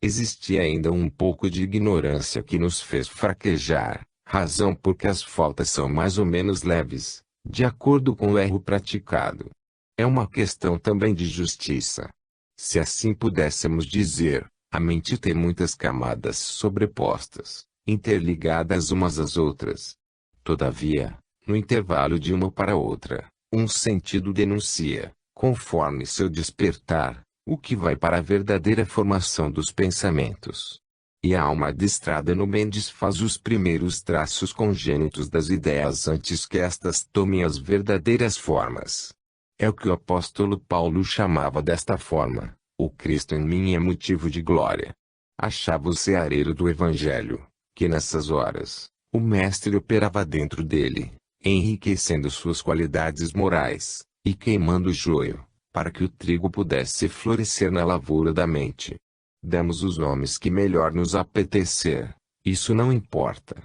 Existia ainda um pouco de ignorância que nos fez fraquejar, razão porque as faltas são mais ou menos leves, de acordo com o erro praticado. É uma questão também de justiça. Se assim pudéssemos dizer, a mente tem muitas camadas sobrepostas, interligadas umas às outras. Todavia, no intervalo de uma para outra, um sentido denuncia, conforme seu despertar, o que vai para a verdadeira formação dos pensamentos. E a alma adestrada no bem desfaz os primeiros traços congênitos das ideias antes que estas tomem as verdadeiras formas. É o que o apóstolo Paulo chamava desta forma: o Cristo em mim é motivo de glória. Achava o ceareiro do Evangelho, que nessas horas, o Mestre operava dentro dele, enriquecendo suas qualidades morais, e queimando o joio, para que o trigo pudesse florescer na lavoura da mente. Damos os nomes que melhor nos apetecer, isso não importa.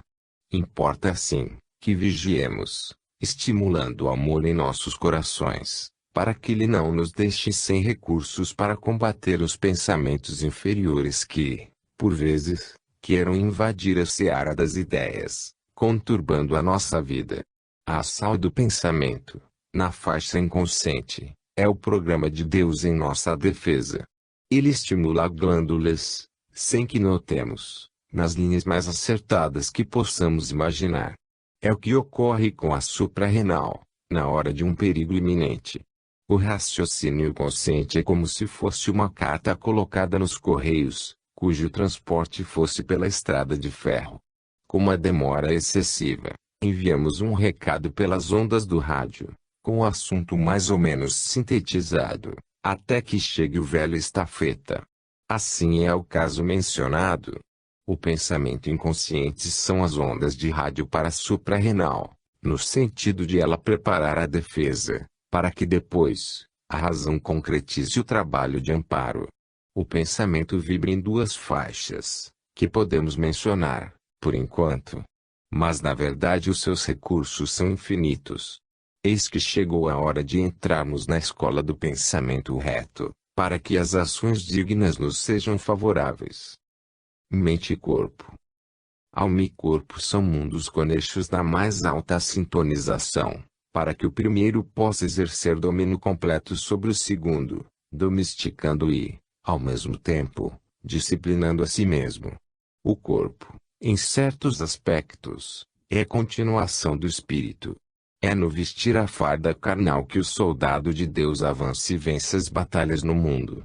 Importa sim, que vigiemos, estimulando o amor em nossos corações, para que ele não nos deixe sem recursos para combater os pensamentos inferiores que, por vezes, queiram invadir a seara das ideias, conturbando a nossa vida. A sal do pensamento, na faixa inconsciente, é o programa de Deus em nossa defesa. Ele estimula glândulas, sem que notemos, nas linhas mais acertadas que possamos imaginar. É o que ocorre com a suprarrenal, na hora de um perigo iminente. O raciocínio consciente é como se fosse uma carta colocada nos correios, cujo transporte fosse pela estrada de ferro. Com uma demora excessiva, enviamos um recado pelas ondas do rádio, com o assunto mais ou menos sintetizado, até que chegue o velho estafeta. Assim é o caso mencionado. O pensamento inconsciente são as ondas de rádio para a suprarrenal, no sentido de ela preparar a defesa, para que depois, a razão concretize o trabalho de amparo. O pensamento vibra em duas faixas, que podemos mencionar, por enquanto. Mas na verdade os seus recursos são infinitos. Eis que chegou a hora de entrarmos na escola do pensamento reto, para que as ações dignas nos sejam favoráveis. Mente e corpo. Alma e corpo são mundos com eixos da mais alta sintonização, para que o primeiro possa exercer domínio completo sobre o segundo, domesticando e, ao mesmo tempo, disciplinando a si mesmo. O corpo, em certos aspectos, é a continuação do espírito. É no vestir a farda carnal que o soldado de Deus avança e vence as batalhas no mundo.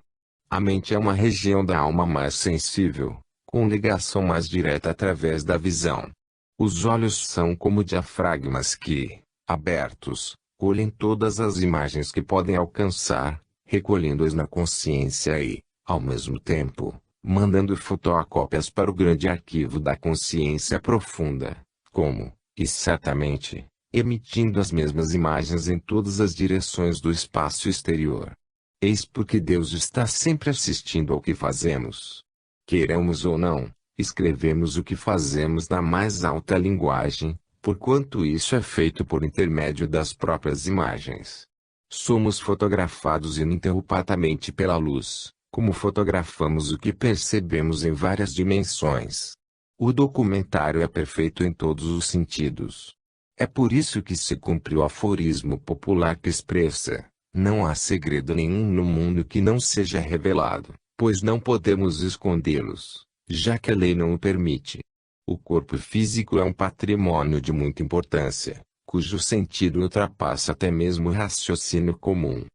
A mente é uma região da alma mais sensível, com ligação mais direta através da visão. Os olhos são como diafragmas que, abertos, colhem todas as imagens que podem alcançar, recolhendo-as na consciência e, ao mesmo tempo, mandando fotocópias para o grande arquivo da consciência profunda, como, e certamente, emitindo as mesmas imagens em todas as direções do espaço exterior. Eis porque Deus está sempre assistindo ao que fazemos. Queiramos ou não, escrevemos o que fazemos na mais alta linguagem, porquanto isso é feito por intermédio das próprias imagens. Somos fotografados ininterruptamente pela luz, como fotografamos o que percebemos em várias dimensões. O documentário é perfeito em todos os sentidos. É por isso que se cumpre o aforismo popular que expressa: não há segredo nenhum no mundo que não seja revelado, pois não podemos escondê-los, já que a lei não o permite. O corpo físico é um patrimônio de muita importância, cujo sentido ultrapassa até mesmo o raciocínio comum.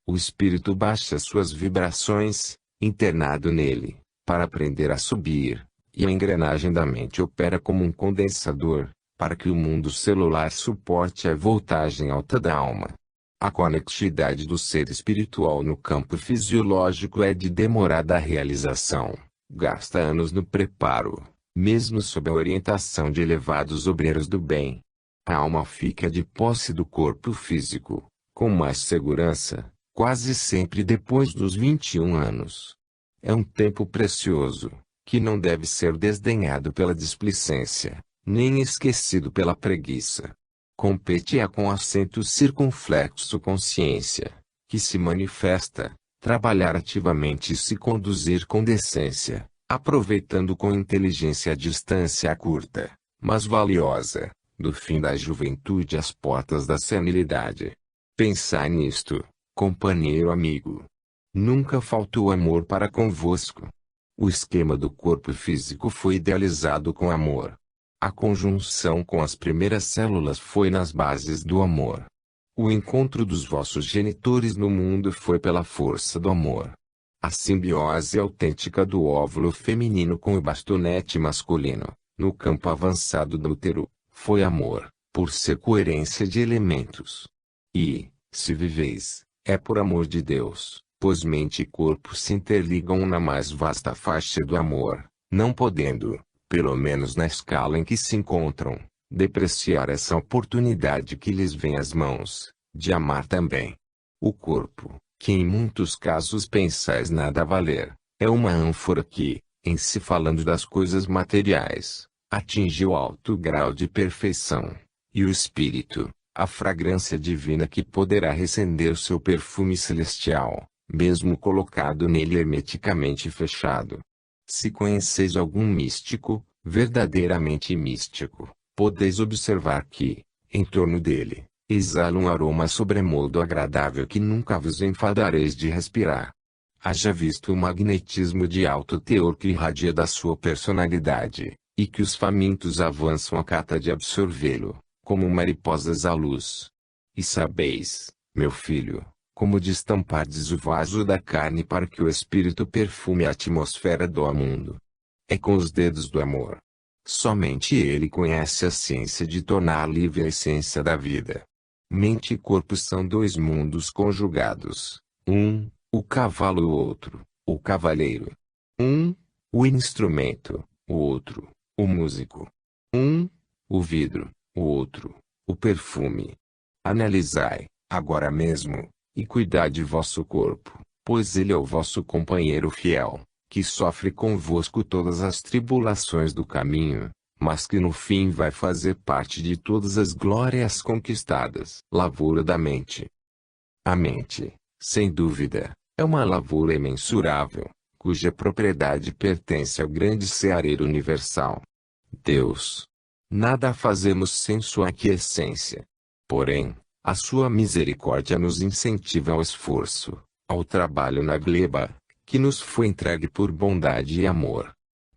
O espírito baixa suas vibrações, internado nele, para aprender a subir, e a engrenagem da mente opera como um condensador, para que o mundo celular suporte a voltagem alta da alma. A conectividade do ser espiritual no campo fisiológico é de demorada realização, gasta anos no preparo, mesmo sob a orientação de elevados obreiros do bem. A alma fica de posse do corpo físico, com mais segurança, quase sempre depois dos 21 anos. É um tempo precioso, que não deve ser desdenhado pela displicência, nem esquecido pela preguiça. Compete-a com acento circunflexo consciência, que se manifesta, trabalhar ativamente e se conduzir com decência, aproveitando com inteligência a distância curta, mas valiosa, do fim da juventude às portas da senilidade. Pensai nisto, companheiro amigo. Nunca faltou amor para convosco. O esquema do corpo físico foi idealizado com amor. A conjunção com as primeiras células foi nas bases do amor. O encontro dos vossos genitores no mundo foi pela força do amor. A simbiose autêntica do óvulo feminino com o bastonete masculino, no campo avançado do útero, foi amor, por ser coerência de elementos. E, se viveis, é por amor de Deus, pois mente e corpo se interligam na mais vasta faixa do amor, não podendo, pelo menos na escala em que se encontram, depreciar essa oportunidade que lhes vem às mãos, de amar também. O corpo, que em muitos casos pensais nada a valer, é uma ânfora que, em se falando das coisas materiais, atingiu alto grau de perfeição, e o espírito, a fragrância divina que poderá recender seu perfume celestial, mesmo colocado nele hermeticamente fechado. Se conheceis algum místico, verdadeiramente místico, podeis observar que, em torno dele, exala um aroma sobremodo agradável que nunca vos enfadareis de respirar. Haja visto o magnetismo de alto teor que irradia da sua personalidade, e que os famintos avançam à cata de absorvê-lo, como mariposas à luz. E sabeis, meu filho, como destampardes o vaso da carne para que o espírito perfume a atmosfera do mundo. É com os dedos do amor. Somente ele conhece a ciência de tornar livre a essência da vida. Mente e corpo são dois mundos conjugados. Um, o cavalo e o outro, o cavaleiro. Um, o instrumento, o outro, o músico. Um, o vidro, o outro, o perfume. Analisai, agora mesmo, e cuidai de vosso corpo, pois ele é o vosso companheiro fiel, que sofre convosco todas as tribulações do caminho, mas que no fim vai fazer parte de todas as glórias conquistadas. Lavoura da mente. A mente, sem dúvida, É uma lavoura imensurável, cuja propriedade pertence ao grande ceareiro universal. Deus. Nada fazemos sem sua aquiescência. Porém, a sua misericórdia nos incentiva ao esforço, ao trabalho na gleba, que nos foi entregue por bondade e amor.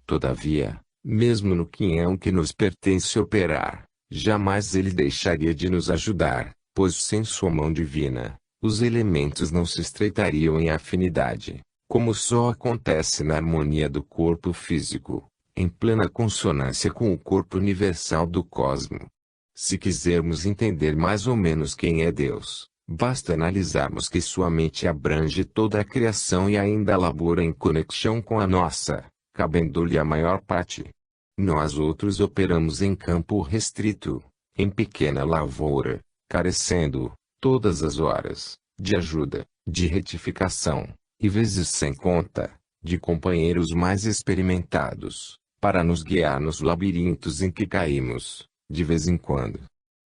Todavia, mesmo no quinhão que nos pertence operar, jamais ele deixaria de nos ajudar, pois sem sua mão divina, os elementos não se estreitariam em afinidade, como só acontece na harmonia do corpo físico, em plena consonância com o corpo universal do cosmo. Se quisermos entender mais ou menos quem é Deus, basta analisarmos que sua mente abrange toda a criação e ainda labora em conexão com a nossa, cabendo-lhe a maior parte. Nós outros operamos em campo restrito, em pequena lavoura, carecendo, todas as horas, de ajuda, de retificação, e vezes sem conta, de companheiros mais experimentados, para nos guiar nos labirintos em que caímos, de vez em quando.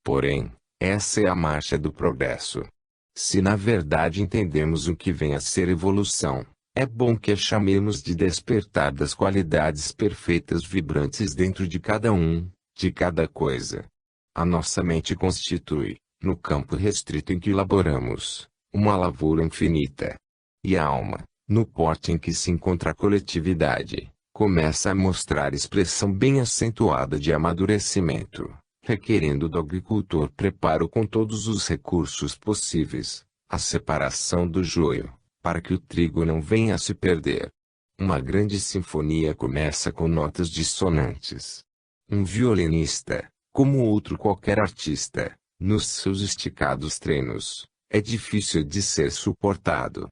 Porém, essa é a marcha do progresso. Se na verdade entendemos o que vem a ser evolução, é bom que a chamemos de despertar das qualidades perfeitas vibrantes dentro de cada um, de cada coisa. A nossa mente constitui, no campo restrito em que laboramos, uma lavoura infinita. E a alma, no porte em que se encontra a coletividade, começa a mostrar expressão bem acentuada de amadurecimento, requerendo do agricultor preparo com todos os recursos possíveis, a separação do joio, para que o trigo não venha a se perder. Uma grande sinfonia começa com notas dissonantes. Um violinista, como outro qualquer artista, nos seus esticados treinos, é difícil de ser suportado.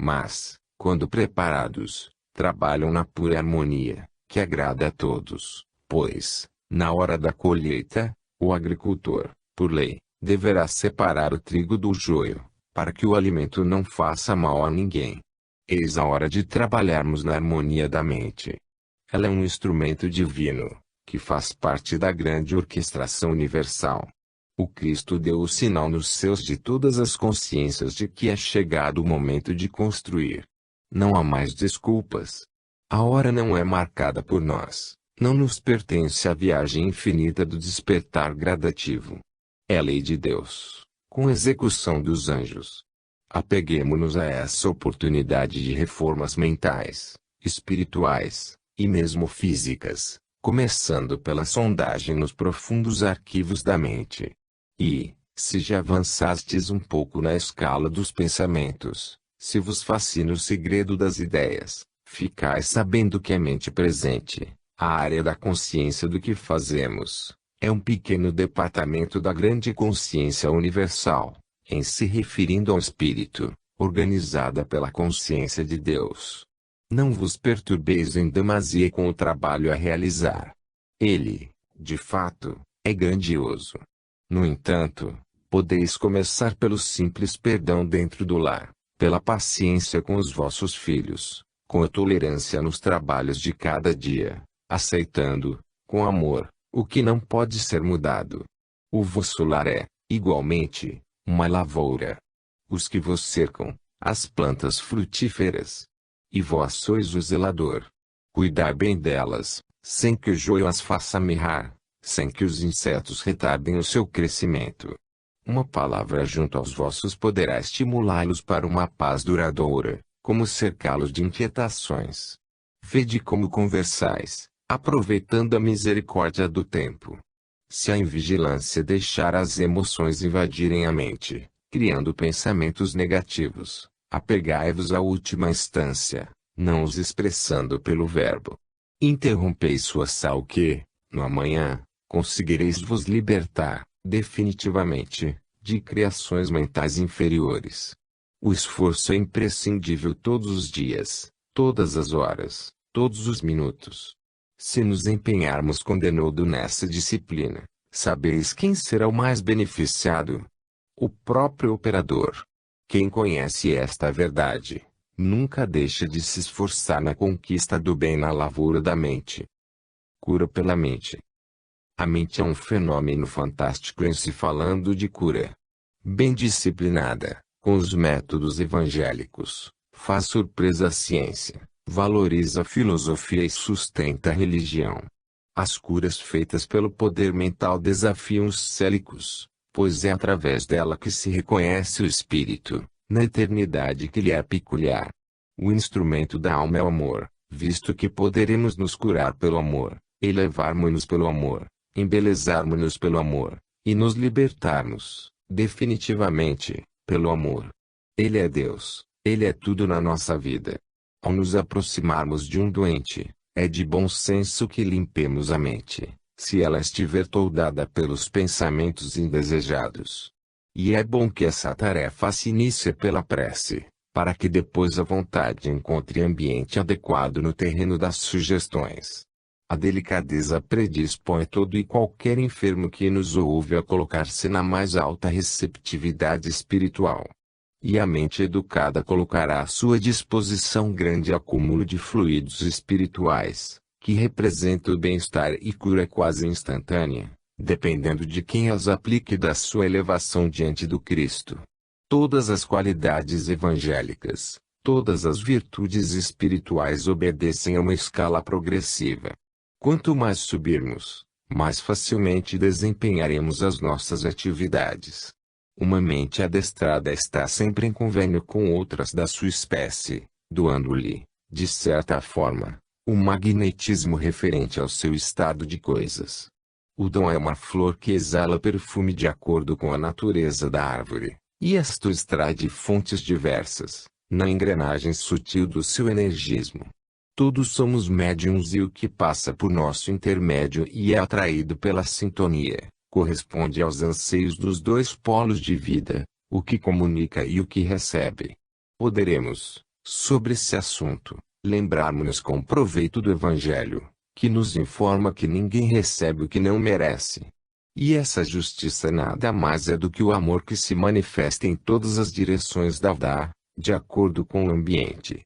Mas, quando preparados, trabalham na pura harmonia, que agrada a todos, pois, na hora da colheita, o agricultor, por lei, deverá separar o trigo do joio, para que o alimento não faça mal a ninguém. Eis a hora de trabalharmos na harmonia da mente. Ela é um instrumento divino, que faz parte da grande orquestração universal. O Cristo deu o sinal nos seus de todas as consciências de que é chegado o momento de construir. Não há mais desculpas. A hora não é marcada por nós, não nos pertence a viagem infinita do despertar gradativo. É lei de Deus, com execução dos anjos. Apeguemo-nos a essa oportunidade de reformas mentais, espirituais, e mesmo físicas, começando pela sondagem nos profundos arquivos da mente. E, se já avançastes um pouco na escala dos pensamentos, se vos fascina o segredo das ideias, ficais sabendo que a mente presente, a área da consciência do que fazemos, é um pequeno departamento da grande consciência universal, em se referindo ao espírito, organizada pela consciência de Deus. Não vos perturbeis em demasia com o trabalho a realizar. Ele, de fato, é grandioso. No entanto, podeis começar pelo simples perdão dentro do lar, pela paciência com os vossos filhos, com a tolerância nos trabalhos de cada dia, aceitando, com amor, o que não pode ser mudado. O vosso lar é, igualmente, uma lavoura. Os que vos cercam, as plantas frutíferas. E vós sois o zelador. Cuidai bem delas, sem que o joio as faça mirrar, sem que os insetos retardem o seu crescimento. Uma palavra junto aos vossos poderá estimulá-los para uma paz duradoura, como cercá-los de inquietações. Vede como conversais, aproveitando a misericórdia do tempo. Se a invigilância deixar as emoções invadirem a mente, criando pensamentos negativos, apegai-vos à última instância, não os expressando pelo verbo. Interrompei sua sal que, no amanhã, conseguireis vos libertar, definitivamente, de criações mentais inferiores. O esforço é imprescindível todos os dias, todas as horas, todos os minutos. Se nos empenharmos com denodo nessa disciplina, sabeis quem será o mais beneficiado? O próprio operador. Quem conhece esta verdade, nunca deixa de se esforçar na conquista do bem na lavoura da mente. Cura pela mente. A mente é um fenômeno fantástico em se falando de cura. Bem disciplinada, com os métodos evangélicos, faz surpresa à ciência, valoriza a filosofia e sustenta a religião. As curas feitas pelo poder mental desafiam os célicos, pois é através dela que se reconhece o espírito, na eternidade que lhe é peculiar. O instrumento da alma é o amor, visto que poderemos nos curar pelo amor, elevarmos-nos pelo amor, embelezarmos-nos pelo amor, e nos libertarmos, definitivamente, pelo amor. Ele é Deus, Ele é tudo na nossa vida. Ao nos aproximarmos de um doente, é de bom senso que limpemos a mente, se ela estiver toldada pelos pensamentos indesejados. E é bom que essa tarefa se inicie pela prece, para que depois a vontade encontre ambiente adequado no terreno das sugestões. A delicadeza predispõe todo e qualquer enfermo que nos ouve a colocar-se na mais alta receptividade espiritual. E a mente educada colocará à sua disposição grande acúmulo de fluidos espirituais, que representa o bem-estar e cura quase instantânea, dependendo de quem as aplique da sua elevação diante do Cristo. Todas as qualidades evangélicas, todas as virtudes espirituais obedecem a uma escala progressiva. Quanto mais subirmos, mais facilmente desempenharemos as nossas atividades. Uma mente adestrada está sempre em convênio com outras da sua espécie, doando-lhe, de certa forma, o magnetismo referente ao seu estado de coisas. O dom é uma flor que exala perfume de acordo com a natureza da árvore, e esta extrai de fontes diversas, na engrenagem sutil do seu energismo. Todos somos médiums e o que passa por nosso intermédio e é atraído pela sintonia, corresponde aos anseios dos dois polos de vida, o que comunica e o que recebe. Poderemos, sobre esse assunto, lembrarmos-nos com proveito do Evangelho, que nos informa que ninguém recebe o que não merece. E essa justiça nada mais é do que o amor que se manifesta em todas as direções da vida, de acordo com o ambiente.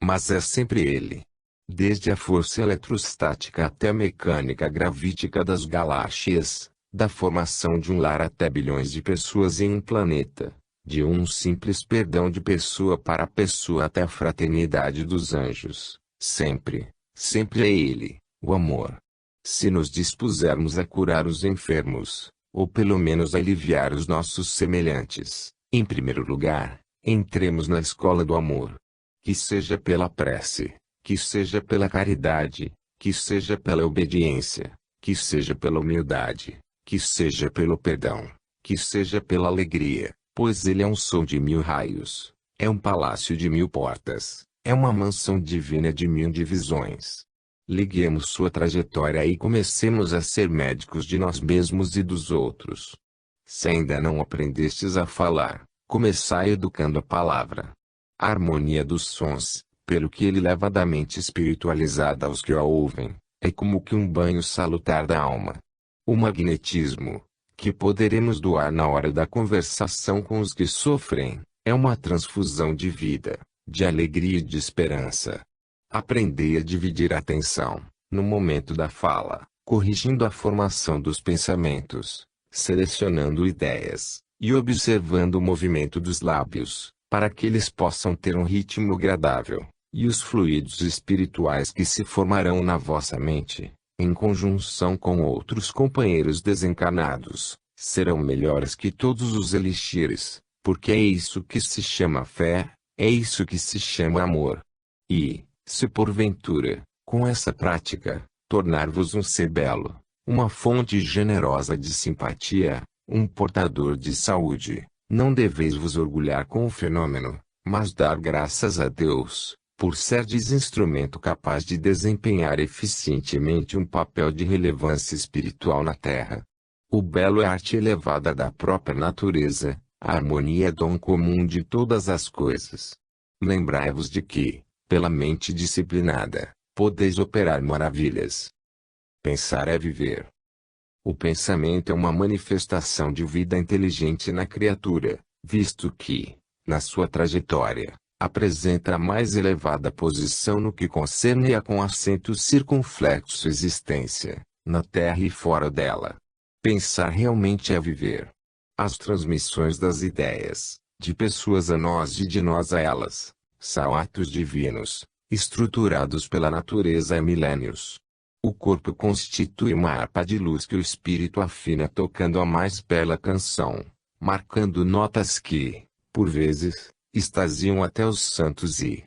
Mas é sempre ele. Desde a força eletrostática até a mecânica gravítica das galáxias, da formação de um lar até bilhões de pessoas em um planeta, de um simples perdão de pessoa para pessoa até a fraternidade dos anjos, sempre, sempre é ele, o amor. Se nos dispusermos a curar os enfermos, ou pelo menos a aliviar os nossos semelhantes, em primeiro lugar, entremos na escola do amor. Que seja pela prece, que seja pela caridade, que seja pela obediência, que seja pela humildade, que seja pelo perdão, que seja pela alegria, pois ele é um sol de 1000 raios, é um palácio de 1000 portas, é uma mansão divina de 1000 divisões. Liguemos sua trajetória e comecemos a ser médicos de nós mesmos e dos outros. Se ainda não aprendestes a falar, começai educando a palavra. A harmonia dos sons, pelo que ele leva da mente espiritualizada aos que a ouvem, é como que um banho salutar da alma. O magnetismo, que poderemos doar na hora da conversação com os que sofrem, é uma transfusão de vida, de alegria e de esperança. Aprendei a dividir a atenção, no momento da fala, corrigindo a formação dos pensamentos, selecionando ideias, e observando o movimento dos lábios, para que eles possam ter um ritmo agradável, e os fluidos espirituais que se formarão na vossa mente, em conjunção com outros companheiros desencarnados, serão melhores que todos os elixires, porque é isso que se chama fé, é isso que se chama amor. E, se porventura, com essa prática, tornar-vos um ser belo, uma fonte generosa de simpatia, um portador de saúde, não deveis vos orgulhar com o fenômeno, mas dar graças a Deus, por serdes instrumento capaz de desempenhar eficientemente um papel de relevância espiritual na Terra. O belo é arte elevada da própria natureza, a harmonia é dom comum de todas as coisas. Lembrai-vos de que, pela mente disciplinada, podeis operar maravilhas. Pensar é viver. O pensamento é uma manifestação de vida inteligente na criatura, visto que, na sua trajetória, apresenta a mais elevada posição no que concerne a com acento circunflexo existência, na Terra e fora dela. Pensar realmente é viver. As transmissões das ideias, de pessoas a nós e de nós a elas, São atos divinos, estruturados pela natureza há milênios. O corpo constitui uma harpa de luz que o espírito afina tocando a mais bela canção, marcando notas que, por vezes, extasiam até os santos e,